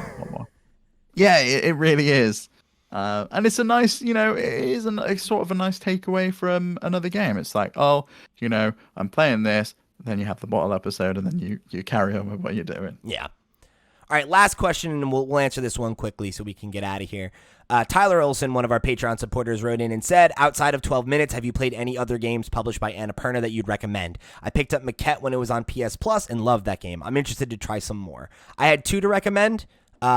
Yeah, it really is. And it's a nice, it's sort of a nice takeaway from another game. It's like, oh, I'm playing this, then you have the bottle episode, and then you carry on with what you're doing. Yeah. All right, last question, and we'll answer this one quickly so we can get out of here. Tyler Olson, one of our Patreon supporters, wrote in and said, outside of 12 minutes, have you played any other games published by Annapurna that you'd recommend? I picked up Maquette when it was on PS Plus and loved that game. I'm interested to try some more. I had two to recommend.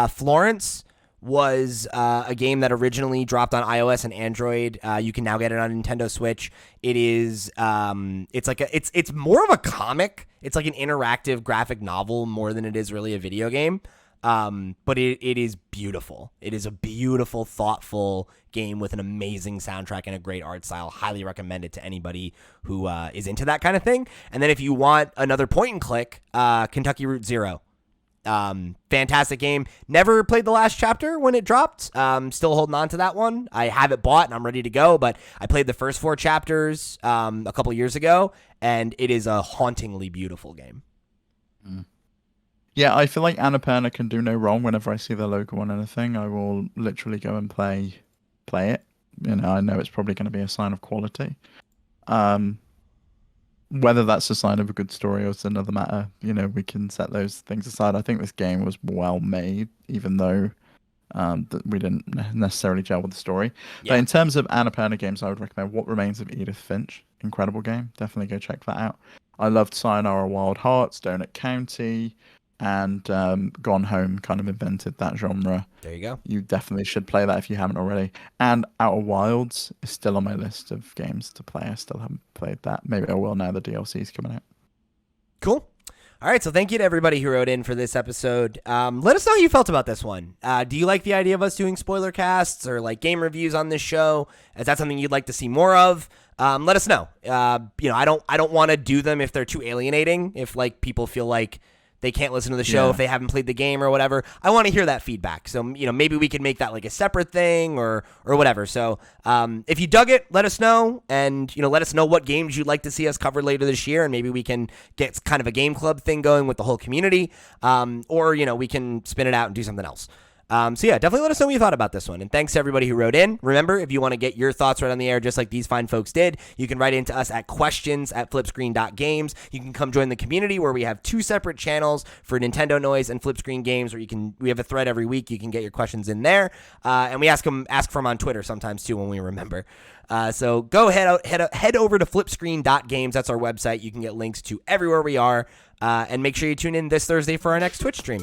Florence was a game that originally dropped on iOS and Android. You can now get it on Nintendo Switch. It is it's more of a comic. It's like an interactive graphic novel more than it is really a video game. But it is beautiful. It is a beautiful, thoughtful game with an amazing soundtrack and a great art style. Highly recommend it to anybody who is into that kind of thing. And then if you want another point and click, Kentucky Route Zero. Fantastic game. Never played the last chapter when it dropped. Still holding on to that one. I have it bought and I'm ready to go, but I played the first 4 chapters a couple years ago, and it is a hauntingly beautiful game. Yeah, I feel like Annapurna can do no wrong. Whenever I see their logo on anything, I will literally go and play it. I know it's probably going to be a sign of quality. Whether that's a sign of a good story or it's another matter, we can set those things aside. I think this game was well made, even though that we didn't necessarily gel with the story. Yeah. But in terms of Annapurna games, I would recommend What Remains of Edith Finch. Incredible game. Definitely go check that out. I loved Sayonara Wild Hearts, Donut County, and Gone Home kind of invented that genre. There you go. You definitely should play that if you haven't already. And Outer Wilds is still on my list of games to play. I still haven't played that. Maybe I will now the DLC is coming out. Cool. All right, so thank you to everybody who wrote in for this episode. Let us know how you felt about this one. Do you like the idea of us doing spoiler casts or like game reviews on this show? Is that something you'd like to see more of? Let us know. I don't want to do them if they're too alienating. If like people feel like they can't listen to the show if they haven't played the game or whatever. I want to hear that feedback. So, maybe we could make that like a separate thing or whatever. So, if you dug it, let us know. And, let us know what games you'd like to see us cover later this year. And maybe we can get kind of a game club thing going with the whole community. Or, we can spin it out and do something else. Definitely let us know what you thought about this one. And thanks to everybody who wrote in. Remember, if you want to get your thoughts right on the air, just like these fine folks did, you can write into us at questions@flipscreen.games. You can come join the community where we have 2 separate channels for Nintendo Noise and Flipscreen Games, where we have a thread every week. You can get your questions in there. And we ask for them on Twitter sometimes too when we remember. So go head over to flipscreen.games. That's our website. You can get links to everywhere we are. And make sure you tune in this Thursday for our next Twitch stream.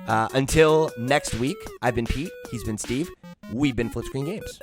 Until next week, I've been Pete. He's been Steve. We've been FlipScreen Games.